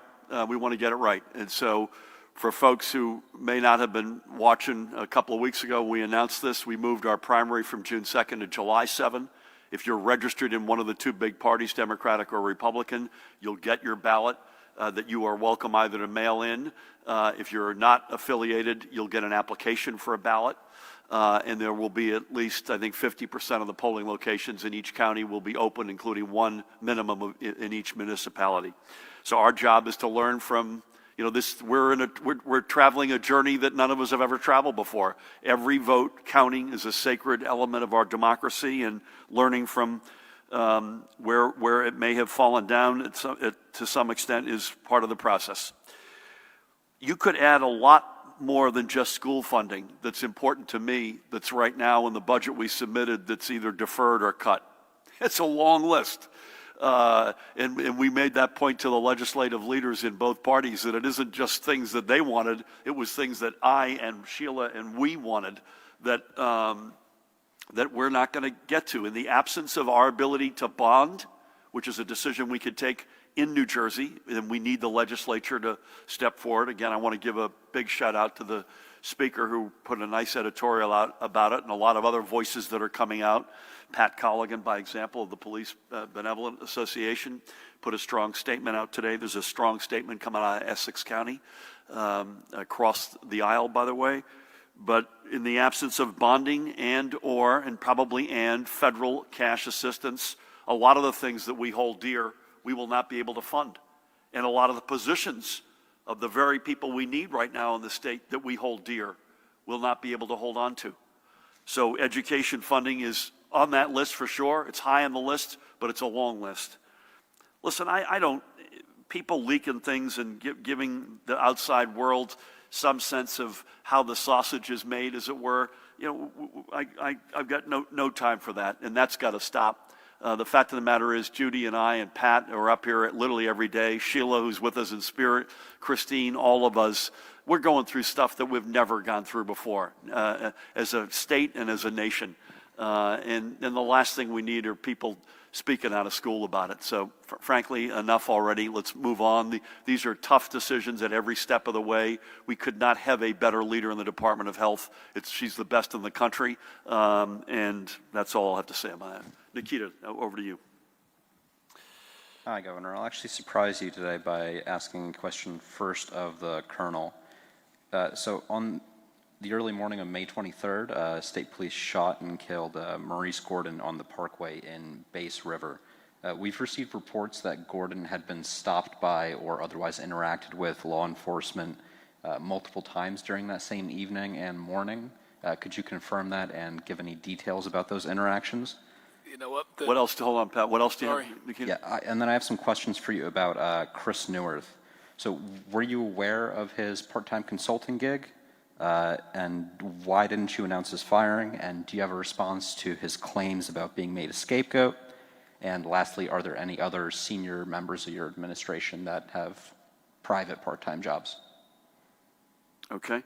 We want to get it right, and so for folks who may not have been watching, a couple of weeks ago we announced this. We moved our primary from June 2nd to July 7th. If you're registered in one of the two big parties, Democratic or Republican, you'll get your ballot that you are welcome either to mail in. If you're not affiliated, you'll get an application for a ballot. And there will be at least, I think, 50% of the polling locations in each county will be open, including one minimum in each municipality. So our job is to learn from, we're traveling a journey that none of us have ever traveled before. Every vote counting is a sacred element of our democracy, and learning from where it may have fallen down to some extent is part of the process. You could add a lot more than just school funding that's important to me, that's right now in the budget we submitted that's either deferred or cut. It's a long list. And we made that point to the legislative leaders in both parties, that it isn't just things that they wanted, it was things that I and Sheila and we wanted that we're not going to get to. In the absence of our ability to bond, which is a decision we could take in New Jersey, and we need the legislature to step forward. Again, I want to give a big shout out to the speaker who put a nice editorial out about it, and a lot of other voices that are coming out. Pat Colligan, by example, of the Police Benevolent Association, put a strong statement out today. There's a strong statement coming out of Essex County, across the aisle, by the way. But in the absence of bonding and probably federal cash assistance, a lot of the things that we hold dear, we will not be able to fund. And a lot of the positions of the very people we need right now in the state that we hold dear will not be able to hold on to. So education funding is on that list for sure. It's high on the list, but it's a long list. Listen, people leaking things and giving the outside world some sense of how the sausage is made, as it were, I've got no time for that, and that's got to stop. The fact of the matter is, Judy and I and Pat are up here literally every day. Sheila, who's with us in spirit, Christine, all of us, we're going through stuff that we've never gone through before as a state and as a nation. And the last thing we need are people speaking out of school about it. So frankly, enough already. Let's move on. These are tough decisions at every step of the way. We could not have a better leader in the Department of Health. She's the best in the country. And that's all I'll have to say about that. Nikita, over to you. Hi, Governor. I'll actually surprise you today by asking a question first of the Colonel. So on the early morning of May 23rd, state police shot and killed Maurice Gordon on the Parkway in Bass River. We've received reports that Gordon had been stopped by or otherwise interacted with law enforcement multiple times during that same evening and morning. Could you confirm that and give any details about those interactions? You know what? What else? Hold on, Pat. What else do you have, Nikita? Yeah, and then I have some questions for you about Chris Neuwirth. So were you aware of his part-time consulting gig? And why didn't you announce his firing? And do you have a response to his claims about being made a scapegoat? And lastly, are there any other senior members of your administration that have private part-time jobs? Okay.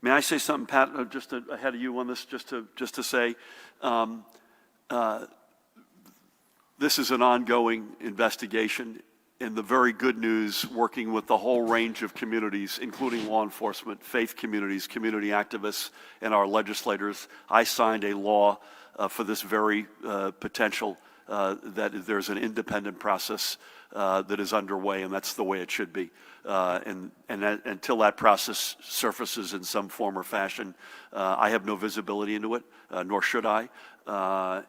May I say something, Pat, just ahead of you on this, just to say, this is an ongoing investigation. And the very good news, working with the whole range of communities, including law enforcement, faith communities, community activists, and our legislators, I signed a law for this very potential that there's an independent process that is underway, and that's the way it should be. And until that process surfaces in some form or fashion, I have no visibility into it, nor should I.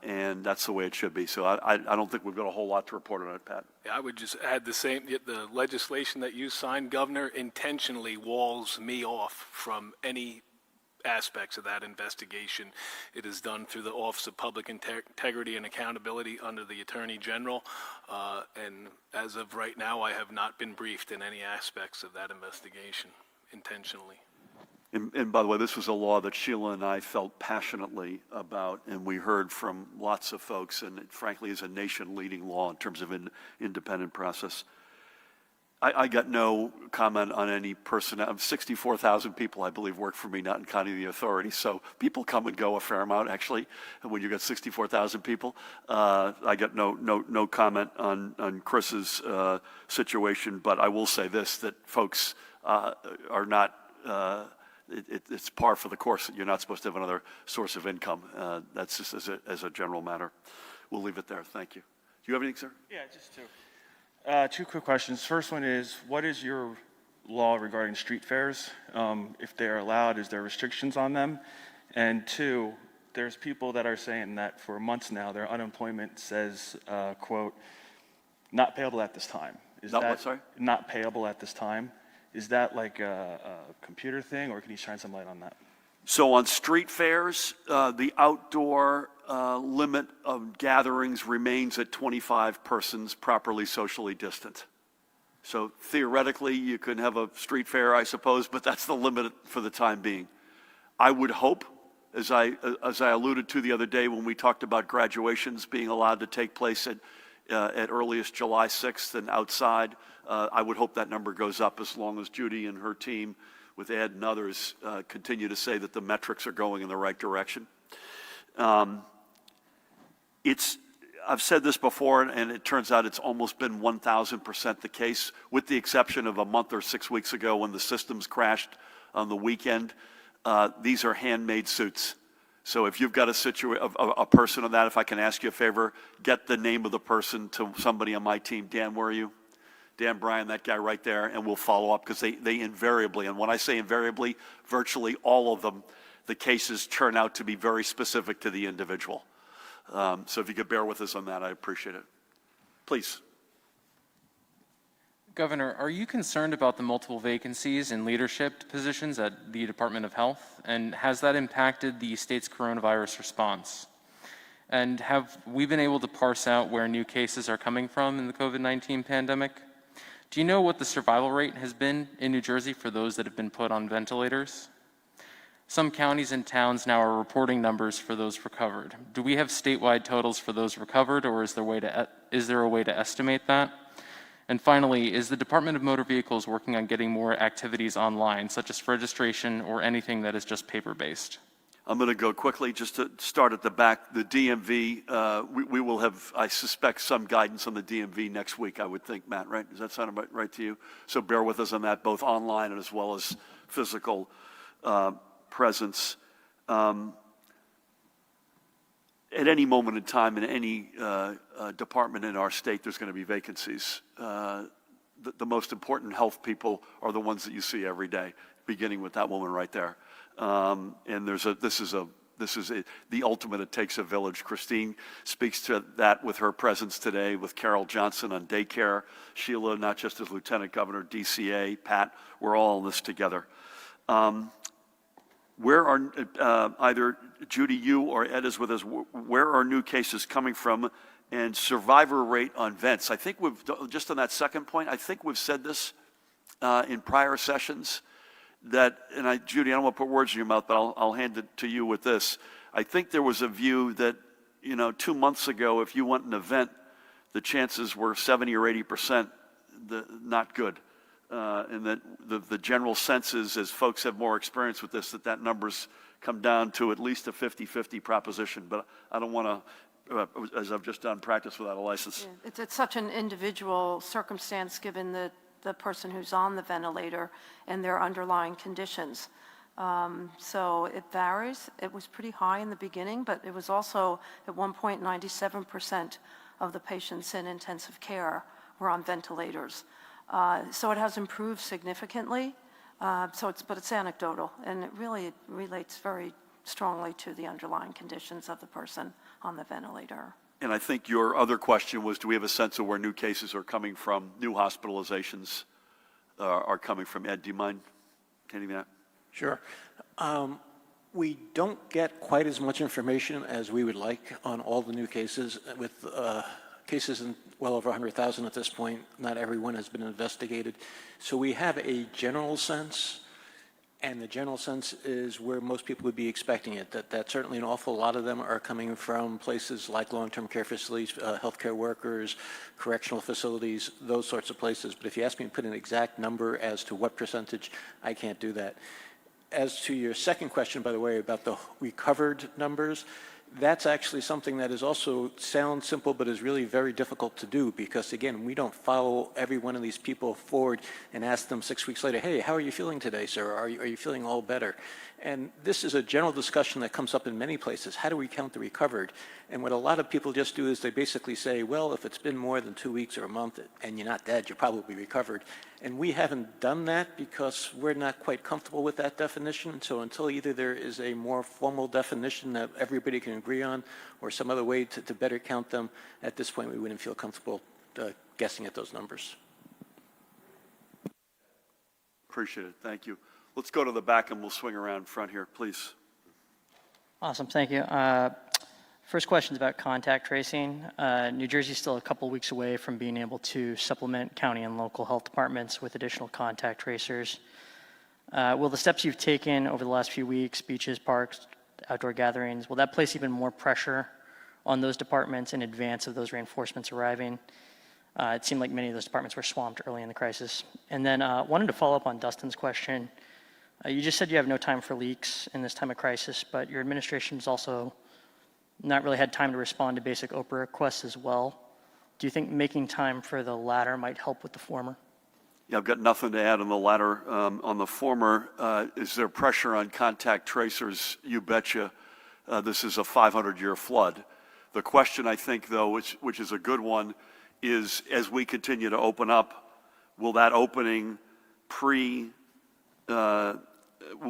And that's the way it should be. So I don't think we've got a whole lot to report on it, Pat. Yeah, I would just add the legislation that you signed, Governor, intentionally walls me off from any aspects of that investigation. It is done through the Office of Public Integrity and Accountability under the Attorney General. And as of right now, I have not been briefed in any aspects of that investigation intentionally. And by the way, this was a law that Sheila and I felt passionately about, and we heard from lots of folks, and it frankly is a nation-leading law in terms of an independent process. I got no comment on any person. 64,000 people, I believe, work for me, not in county the authority. So people come and go a fair amount, actually. And when you got 64,000 people, I got no comment on Chris's situation. But I will say this: that folks are not. It's par for the course that you're not supposed to have another source of income. That's just as a general matter. We'll leave it there. Thank you. Do you have anything, sir? Yeah, just to Two quick questions. First one is, what is your law regarding street fairs? If they are allowed, is there restrictions on them? And two, there's people that are saying that for months now, their unemployment says, quote, not payable at this time. Is Not that what, sorry? not payable at this time? Is that like a computer thing, or can you shine some light on that? So on street fairs, the outdoor limit of gatherings remains at 25 persons properly socially distant. So theoretically, you could have a street fair, I suppose, but that's the limit for the time being. I would hope, as I alluded to the other day when we talked about graduations being allowed to take place at earliest July 6th and outside, I would hope that number goes up as long as Judy and her team with Ed and others continue to say that the metrics are going in the right direction. I've said this before, and it turns out it's almost been 1,000% the case, with the exception of a month or 6 weeks ago when the systems crashed on the weekend. These are handmade suits. So if you've got a person on that, if I can ask you a favor, get the name of the person to somebody on my team. Dan, where are you? Dan Bryan, that guy right there, and we'll follow up, because they invariably, and when I say invariably, virtually all of them, the cases turn out to be very specific to the individual. So if you could bear with us on that, I appreciate it. Please. Governor, are you concerned about the multiple vacancies in leadership positions at the Department of Health? And has that impacted the state's coronavirus response? And have we been able to parse out where new cases are coming from in the COVID-19 pandemic? Do you know what the survival rate has been in New Jersey for those that have been put on ventilators? Some counties and towns now are reporting numbers for those recovered. Do we have statewide totals for those recovered, or is there a way to estimate that? And finally, is the Department of Motor Vehicles working on getting more activities online, such as registration or anything that is just paper-based? I'm going to go quickly just to start at the back. The DMV, we will have, I suspect, some guidance on the DMV next week, I would think, Matt, right? Does that sound about right to you? So bear with us on that, both online and as well as physical presence. At any moment in time in any department in our state, there's going to be vacancies. The most important health people are the ones that you see every day, beginning with that woman right there. And this is the ultimate. It takes a village. Christine speaks to that with her presence today, with Carol Johnson on daycare, Sheila, not just as Lieutenant Governor, DCA, Pat. We're all in this together. Where are, either Judy, you or Ed is with us, where are new cases coming from, and survivor rate on vents? I think we've, just on that second point, I think we've said this in prior sessions, that, and Judy, I don't want to put words in your mouth, but I'll hand it to you with this. I think there was a view that, 2 months ago, if you went an event, the chances were 70 or 80% not good. And that the general sense is, as folks have more experience with this, that number's come down to at least a 50-50 proposition. But I don't want to, as I've just done, practice without a license. Yeah, it's such an individual circumstance given the person who's on the ventilator and their underlying conditions. So it varies. It was pretty high in the beginning, but it was also at one point 97% of the patients in intensive care were on ventilators. So it has improved significantly. But it's anecdotal, and it really relates very strongly to the underlying conditions of the person on the ventilator. And I think your other question was, do we have a sense of where new cases are coming from, new hospitalizations are coming from? Ed, do you mind taking that? Sure. We don't get quite as much information as we would like on all the new cases. With cases in well over 100,000 at this point, not everyone has been investigated. So we have a general sense, and the general sense is where most people would be expecting it, that certainly an awful lot of them are coming from places like long-term care facilities, healthcare workers, correctional facilities, those sorts of places. But if you ask me to put an exact number as to what percentage, I can't do that. As to your second question, by the way, about the recovered numbers, That's actually something that is also sounds simple, but is really very difficult to do because, again, we don't follow every one of these people forward and ask them 6 weeks later, hey, how are you feeling today, sir? Are you feeling all better? And this is a general discussion that comes up in many places. How do we count the recovered? And what a lot of people just do is they basically say, well, if it's been more than 2 weeks or a month and you're not dead, you're probably recovered. And we haven't done that because we're not quite comfortable with that definition. So until either there is a more formal definition that everybody can agree on or some other way to better count them, at this point we wouldn't feel comfortable guessing at those numbers. Appreciate it. Thank you. Let's go to the back and we'll swing around front here, please. Awesome, thank you. First question is about contact tracing. New Jersey's still a couple weeks away from being able to supplement county and local health departments with additional contact tracers. Will the steps you've taken over the last few weeks, beaches, parks, outdoor gatherings, will that place even more pressure on those departments in advance of those reinforcements arriving? It seemed like many of those departments were swamped early in the crisis. And then wanted to follow up on Dustin's question. You just said you have no time for leaks in this time of crisis, but your administration's also not really had time to respond to basic OPRA requests as well. Do you think making time for the latter might help with the former? Yeah, I've got nothing to add on the latter. On the former, is there pressure on contact tracers? You betcha. This is a 500-year flood. The question, I think, though, which is a good one, is as we continue to open up, will that opening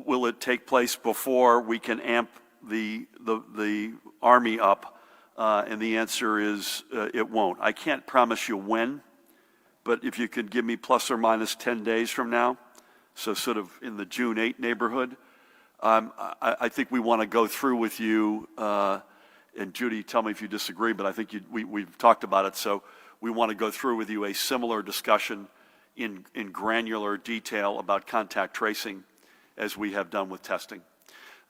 will it take place before we can amp the Army up? And the answer is it won't. I can't promise you when, but if you could give me plus or minus 10 days from now, so sort of in the June 8 neighborhood, I think we want to go through with you, and Judy, tell me if you disagree, but I think we've talked about it, so we want to go through with you a similar discussion in granular detail about contact tracing as we have done with testing.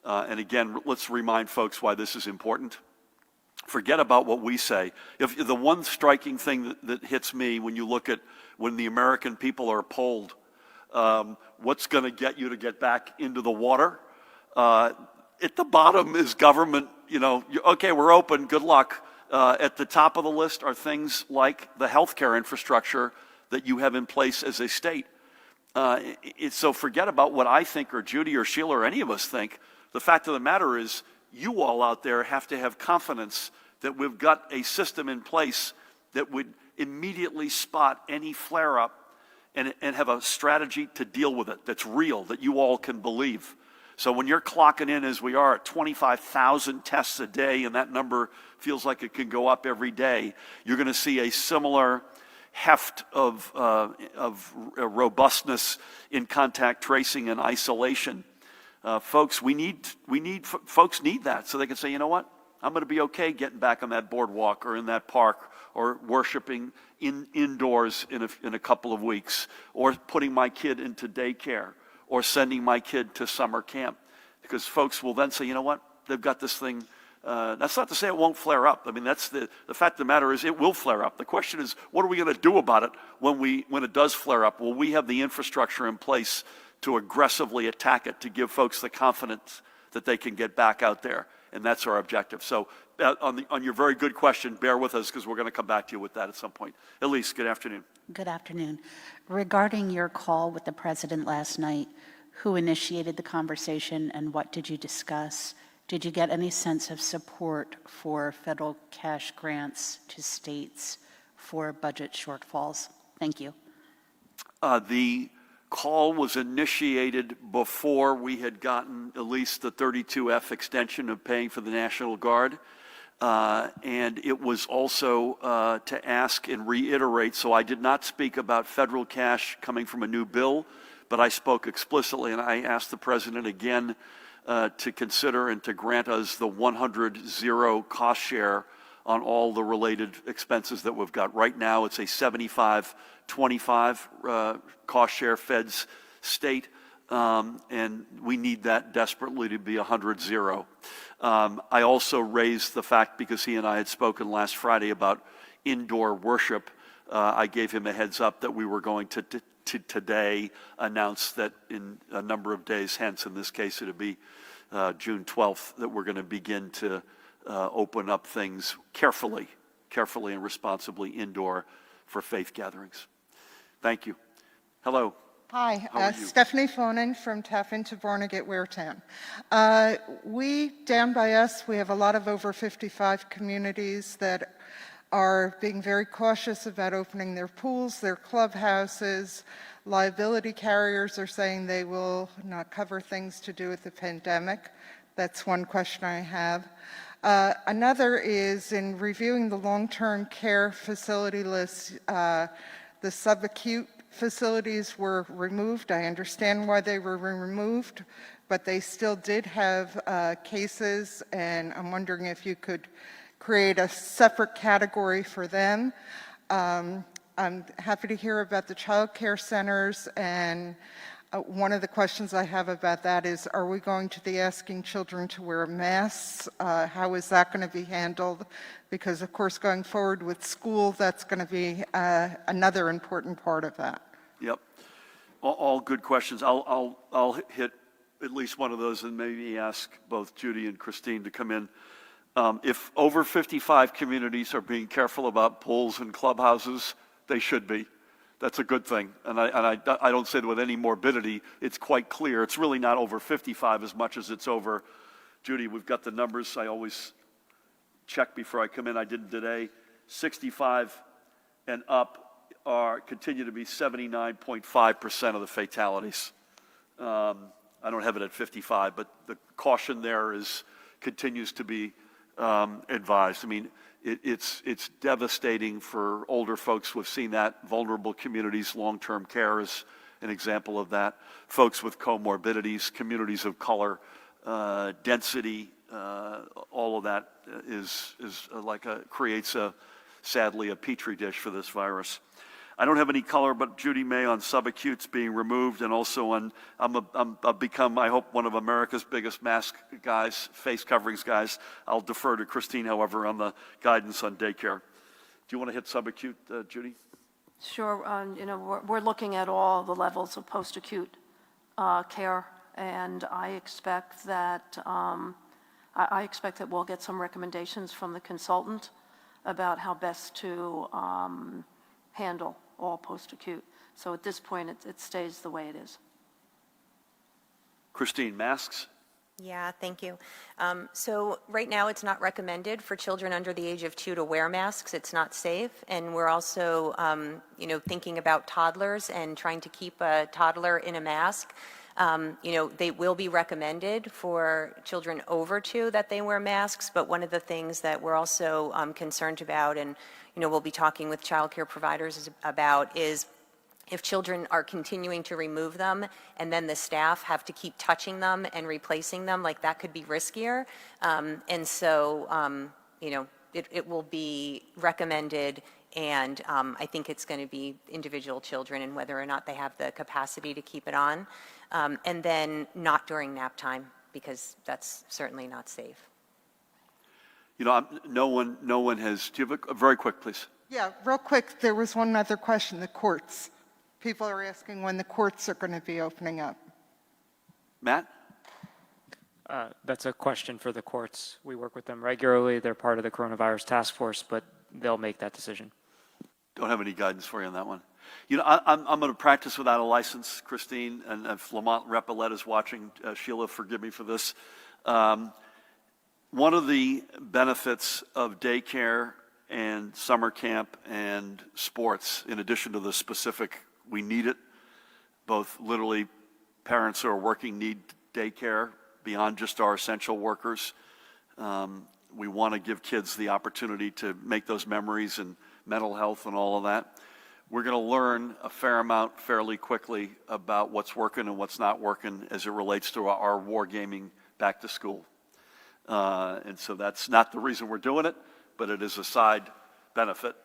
And again, let's remind folks why this is important. Forget about what we say. If the one striking thing that hits me when you look at when the American people are polled, what's going to get you to get back into the water? At the bottom is government, okay, we're open, good luck. At the top of the list are things like the healthcare infrastructure that you have in place as a state. So forget about what I think or Judy or Sheila or any of us think. The fact of the matter is you all out there have to have confidence that we've got a system in place that would immediately spot any flare-up and have a strategy to deal with it that's real, that you all can believe. So when you're clocking in, as we are, at 25,000 tests a day, and that number feels like it can go up every day, you're going to see a similar heft of robustness in contact tracing and isolation. Folks need that so they can say, you know what, I'm going to be okay getting back on that boardwalk or in that park or worshiping indoors in a couple of weeks, or putting my kid into daycare, or sending my kid to summer camp. Because folks will then say, you know what, they've got this thing. That's not to say it won't flare up. I mean, that's the fact of the matter is it will flare up. The question is, what are we going to do about it when it does flare up? Will we have the infrastructure in place to aggressively attack it, to give folks the confidence that they can get back out there? And that's our objective. So on your very good question, bear with us because we're going to come back to you with that at some point. Elise, good afternoon. Good afternoon. Regarding your call with the president last night, who initiated the conversation and what did you discuss? Did you get any sense of support for federal cash grants to states for budget shortfalls? Thank you. The call was initiated before we had gotten at least the 32F extension of paying for the National Guard. And it was also to ask and reiterate, so I did not speak about federal cash coming from a new bill, but I spoke explicitly and I asked the president again to consider and to grant us the 100-0 cost share on all the related expenses that we've got. Right now, it's a 75-25 cost share feds state, and we need that desperately to be 100-0. I also raised the fact, because he and I had spoken last Friday about indoor worship, I gave him a heads up that we were going to today announce that in a number of days hence, in this case it'll be June 12th, that we're going to begin to open up things carefully and responsibly indoor for faith gatherings. Thank you. Hello. Hi, How are you? Stephanie Fonin from Taff into Barnegat, Waretown. Down by us, we have a lot of over 55 communities that are being very cautious about opening their pools, their clubhouses. Liability carriers are saying they will not cover things to do with the pandemic. That's one question I have. Another is in reviewing the long-term care facility list, the subacute facilities were removed. I understand why they were removed, but they still did have cases, and I'm wondering if you could create a separate category for them. I'm happy to hear about the child care centers, and one of the questions I have about that is, are we going to be asking children to wear masks? How is that going to be handled? Because, of course, going forward with school, that's going to be another important part of that. Yep. All good questions. I'll hit at least one of those and maybe ask both Judy and Christine to come in. If over 55 communities are being careful about pools and clubhouses, they should be. That's a good thing. And I don't say it with any morbidity. It's quite clear. It's really not over 55 as much as it's over. Judy, we've got the numbers. I always check before I come in. I didn't today. 65 and up continue to be 79.5% of the fatalities. I don't have it at 55, but the caution there continues to be advised. I mean, it's devastating for older folks. We've seen that. Vulnerable communities, long-term care is an example of that. Folks with comorbidities, communities of color, density, all of that creates sadly a petri dish for this virus. I don't have any color, but Judy may on subacutes being removed, and also on I've become, I hope, one of America's biggest mask guys, face coverings guys. I'll defer to Christine, however, on the guidance on daycare. Do you want to hit subacute, Judy? Sure. We're looking at all the levels of post-acute care, and I expect that we'll get some recommendations from the consultant about how best to handle all post-acute. So at this point, it stays the way it is. Christine, masks? Yeah, thank you. So right now, it's not recommended for children under the age of 2 to wear masks. It's not safe. And we're also, thinking about toddlers and trying to keep a toddler in a mask. They will be recommended for children over 2 that they wear masks. But one of the things that we're also concerned about, and we'll be talking with child care providers about, is if children are continuing to remove them and then the staff have to keep touching them and replacing them, like that could be riskier. And so, it will be recommended, and I think it's going to be individual children and whether or not they have the capacity to keep it on. And then not during nap time, because that's certainly not safe. No one has, do you have a very quick, please? Yeah, real quick, there was one other question, the courts. People are asking when the courts are going to be opening up. Matt? That's a question for the courts. We work with them regularly. They're part of the coronavirus task force, but they'll make that decision. Don't have any guidance for you on that one. I'm going to practice without a license, Christine, and if Lamont Repollet is watching, Sheila, forgive me for this. One of the benefits of daycare and summer camp and sports, in addition to the specific, we need it, both literally parents who are working need daycare beyond just our essential workers. We want to give kids the opportunity to make those memories and mental health and all of that. We're going to learn a fair amount fairly quickly about what's working and what's not working as it relates to our wargaming back to school. And so that's not the reason we're doing it, but it is a side benefit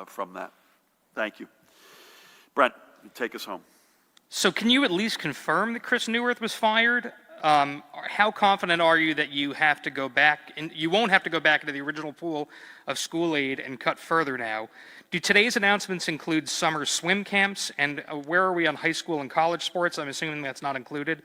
from that. Thank you. Brent, take us home. So can you at least confirm that Chris Neuwirth was fired? How confident are you that you have to go back, and you won't have to go back into the original pool of school aid and cut further now? Do today's announcements include summer swim camps, and where are we on high school and college sports? I'm assuming that's not included.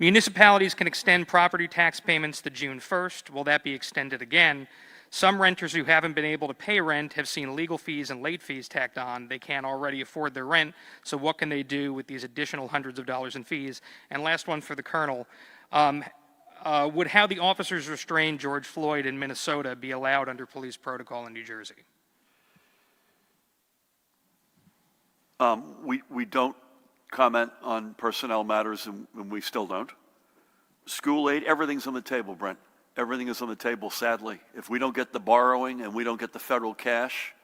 Municipalities can extend property tax payments to June 1st. Will that be extended again? Some renters who haven't been able to pay rent have seen legal fees and late fees tacked on. They can't already afford their rent, so what can they do with these additional hundreds of dollars in fees? And last one for the Colonel. Would how the officers restrained George Floyd in Minnesota be allowed under police protocol in New Jersey? We don't comment on personnel matters, and we still don't. School aid, everything's on the table, Brent. Everything is on the table, sadly. If we don't get the borrowing and we don't get the federal cash,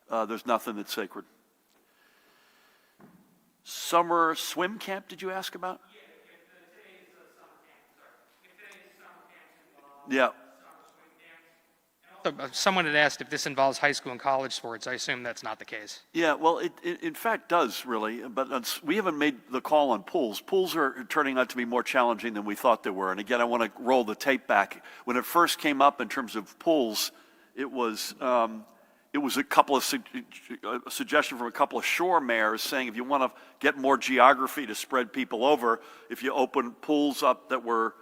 there's nothing that's sacred. Summer swim camp, did you ask about? Yeah. Someone had asked if this involves high school and college sports. I assume that's not the case. Yeah, well, it in fact does, really, but we haven't made the call on pools. Pools are turning out to be more challenging than we thought they were. And again, I want to roll the tape back. When it first came up in terms of pools, it was a couple of a suggestion from a couple of shore mayors saying if you want to get more geography to spread people over, if you open pools up that were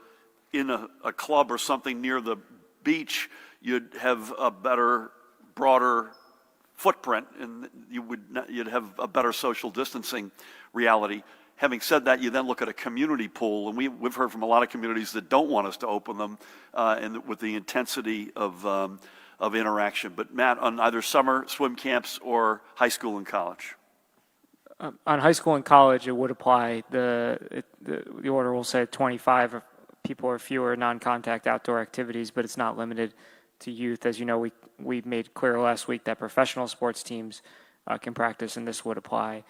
in a club or something near the beach, you'd have a better, broader footprint, and you'd have a better social distancing reality. Having said that, you then look at a community pool, and we've heard from a lot of communities that don't want us to open them, and with the intensity of interaction. But Matt, on either summer swim camps or high school and college? On high school and college, it would apply. The order will say 25 people or fewer non-contact outdoor activities, but it's not limited to youth. As you know, we made clear last week that professional sports teams can practice, and this would apply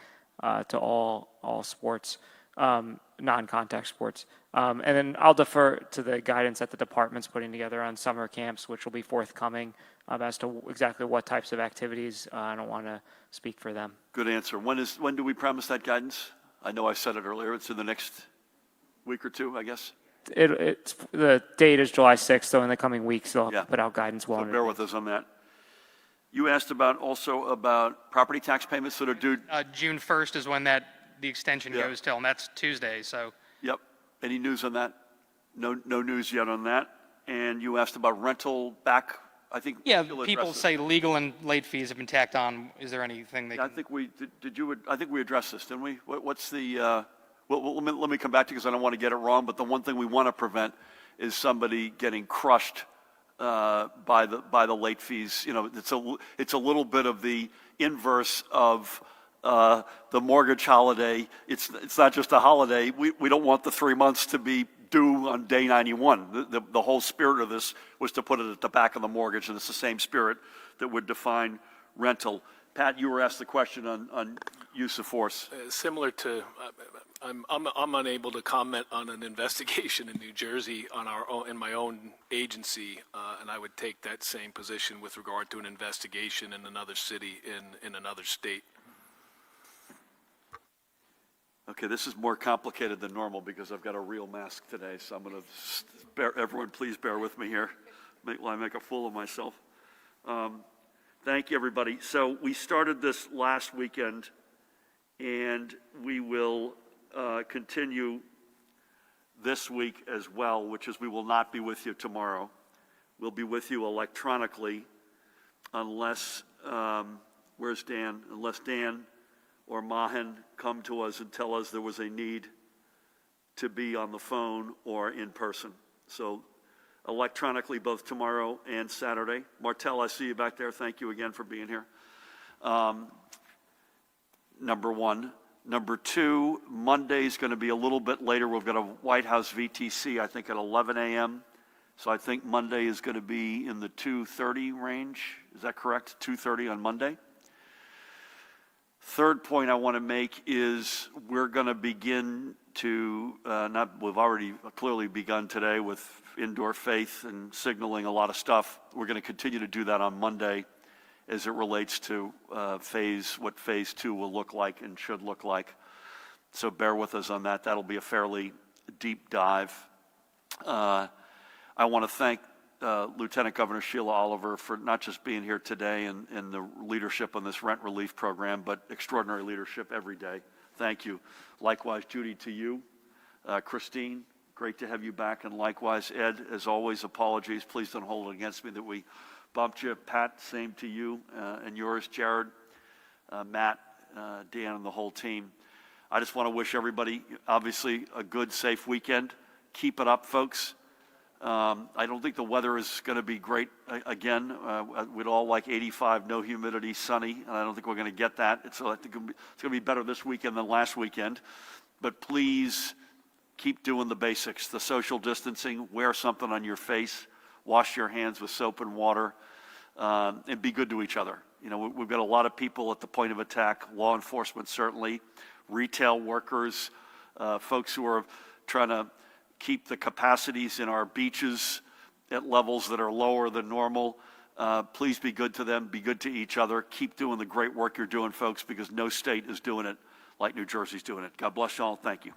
to all sports, non-contact sports. And then I'll defer to the guidance that the department's putting together on summer camps, which will be forthcoming as to exactly what types of activities. I don't want to speak for them. Good answer. When do we promise that guidance? I know I said it earlier. It's in the next week or two, I guess. The date is July 6th, so in the coming weeks they'll put out guidance. So bear with us on that. You asked also about property tax payments that are due. June 1st is when the extension goes till, and that's Tuesday. So. Yep. Any news on that? No news yet on that. And you asked about rental back. I think. Yeah, people say legal and late fees have been tacked on. Is there anything they? I think we did. I think we addressed this, didn't we? What's the? Well, let me come back to you because I don't want to get it wrong, but the one thing we want to prevent is somebody getting crushed by the late fees. You know, it's a little bit of the inverse of the mortgage holiday. It's not just a holiday. We don't want the 3 months to be due on day 91. The whole spirit of this was to put it at the back of the mortgage, and it's the same spirit that would define rental. Pat, you were asked the question on use of force. Similar to, I'm unable to comment on an investigation in New Jersey in my own agency, and I would take that same position with regard to an investigation in another city in another state. Okay, this is more complicated than normal because I've got a real mask today, so I'm going to everyone please bear with me here while I make a fool of myself. Thank you, everybody. So we started this last weekend, and we will continue this week as well, which is we will not be with you tomorrow. We'll be with you electronically unless, where's Dan? Unless Dan or Mahan come to us and tell us there was a need to be on the phone or in person. So electronically both tomorrow and Saturday. Martell, I see you back there. Thank you again for being here. Number one. Number two, Monday is going to be a little bit later. We've got a White House VTC, I think, at 11 a.m. So I think Monday is going to be in the 2:30 range. Is that correct? 2:30 on Monday. Third point I want to make is we're going to begin to, we've already clearly begun today with indoor faith and signaling a lot of stuff. We're going to continue to do that on Monday as it relates to what phase 2 will look like and should look like. So bear with us on that. That'll be a fairly deep dive. I want to thank Lieutenant Governor Sheila Oliver for not just being here today and the leadership on this rent relief program, but extraordinary leadership every day. Thank you. Likewise, Judy, to you. Christine, Great to have you back, and likewise, Ed, as always, apologies. Please don't hold it against me that we bumped you. Pat, same to you and yours. Jared, Matt, Dan, and the whole team. I just want to wish everybody, obviously, a good, safe weekend. Keep it up, folks. I don't think the weather is going to be great again. We'd all like 85, no humidity, sunny, and I don't think we're going to get that. So I think it's going to be better this weekend than last weekend. But please keep doing the basics, the social distancing, wear something on your face, wash your hands with soap and water, and be good to each other. You know, we've got a lot of people at the point of attack, law enforcement certainly, retail workers, folks who are trying to keep the capacities in our beaches at levels that are lower than normal. Please be good to them, be good to each other. Keep doing the great work you're doing, folks, because no state is doing it like New Jersey's doing it. God bless you all. Thank you.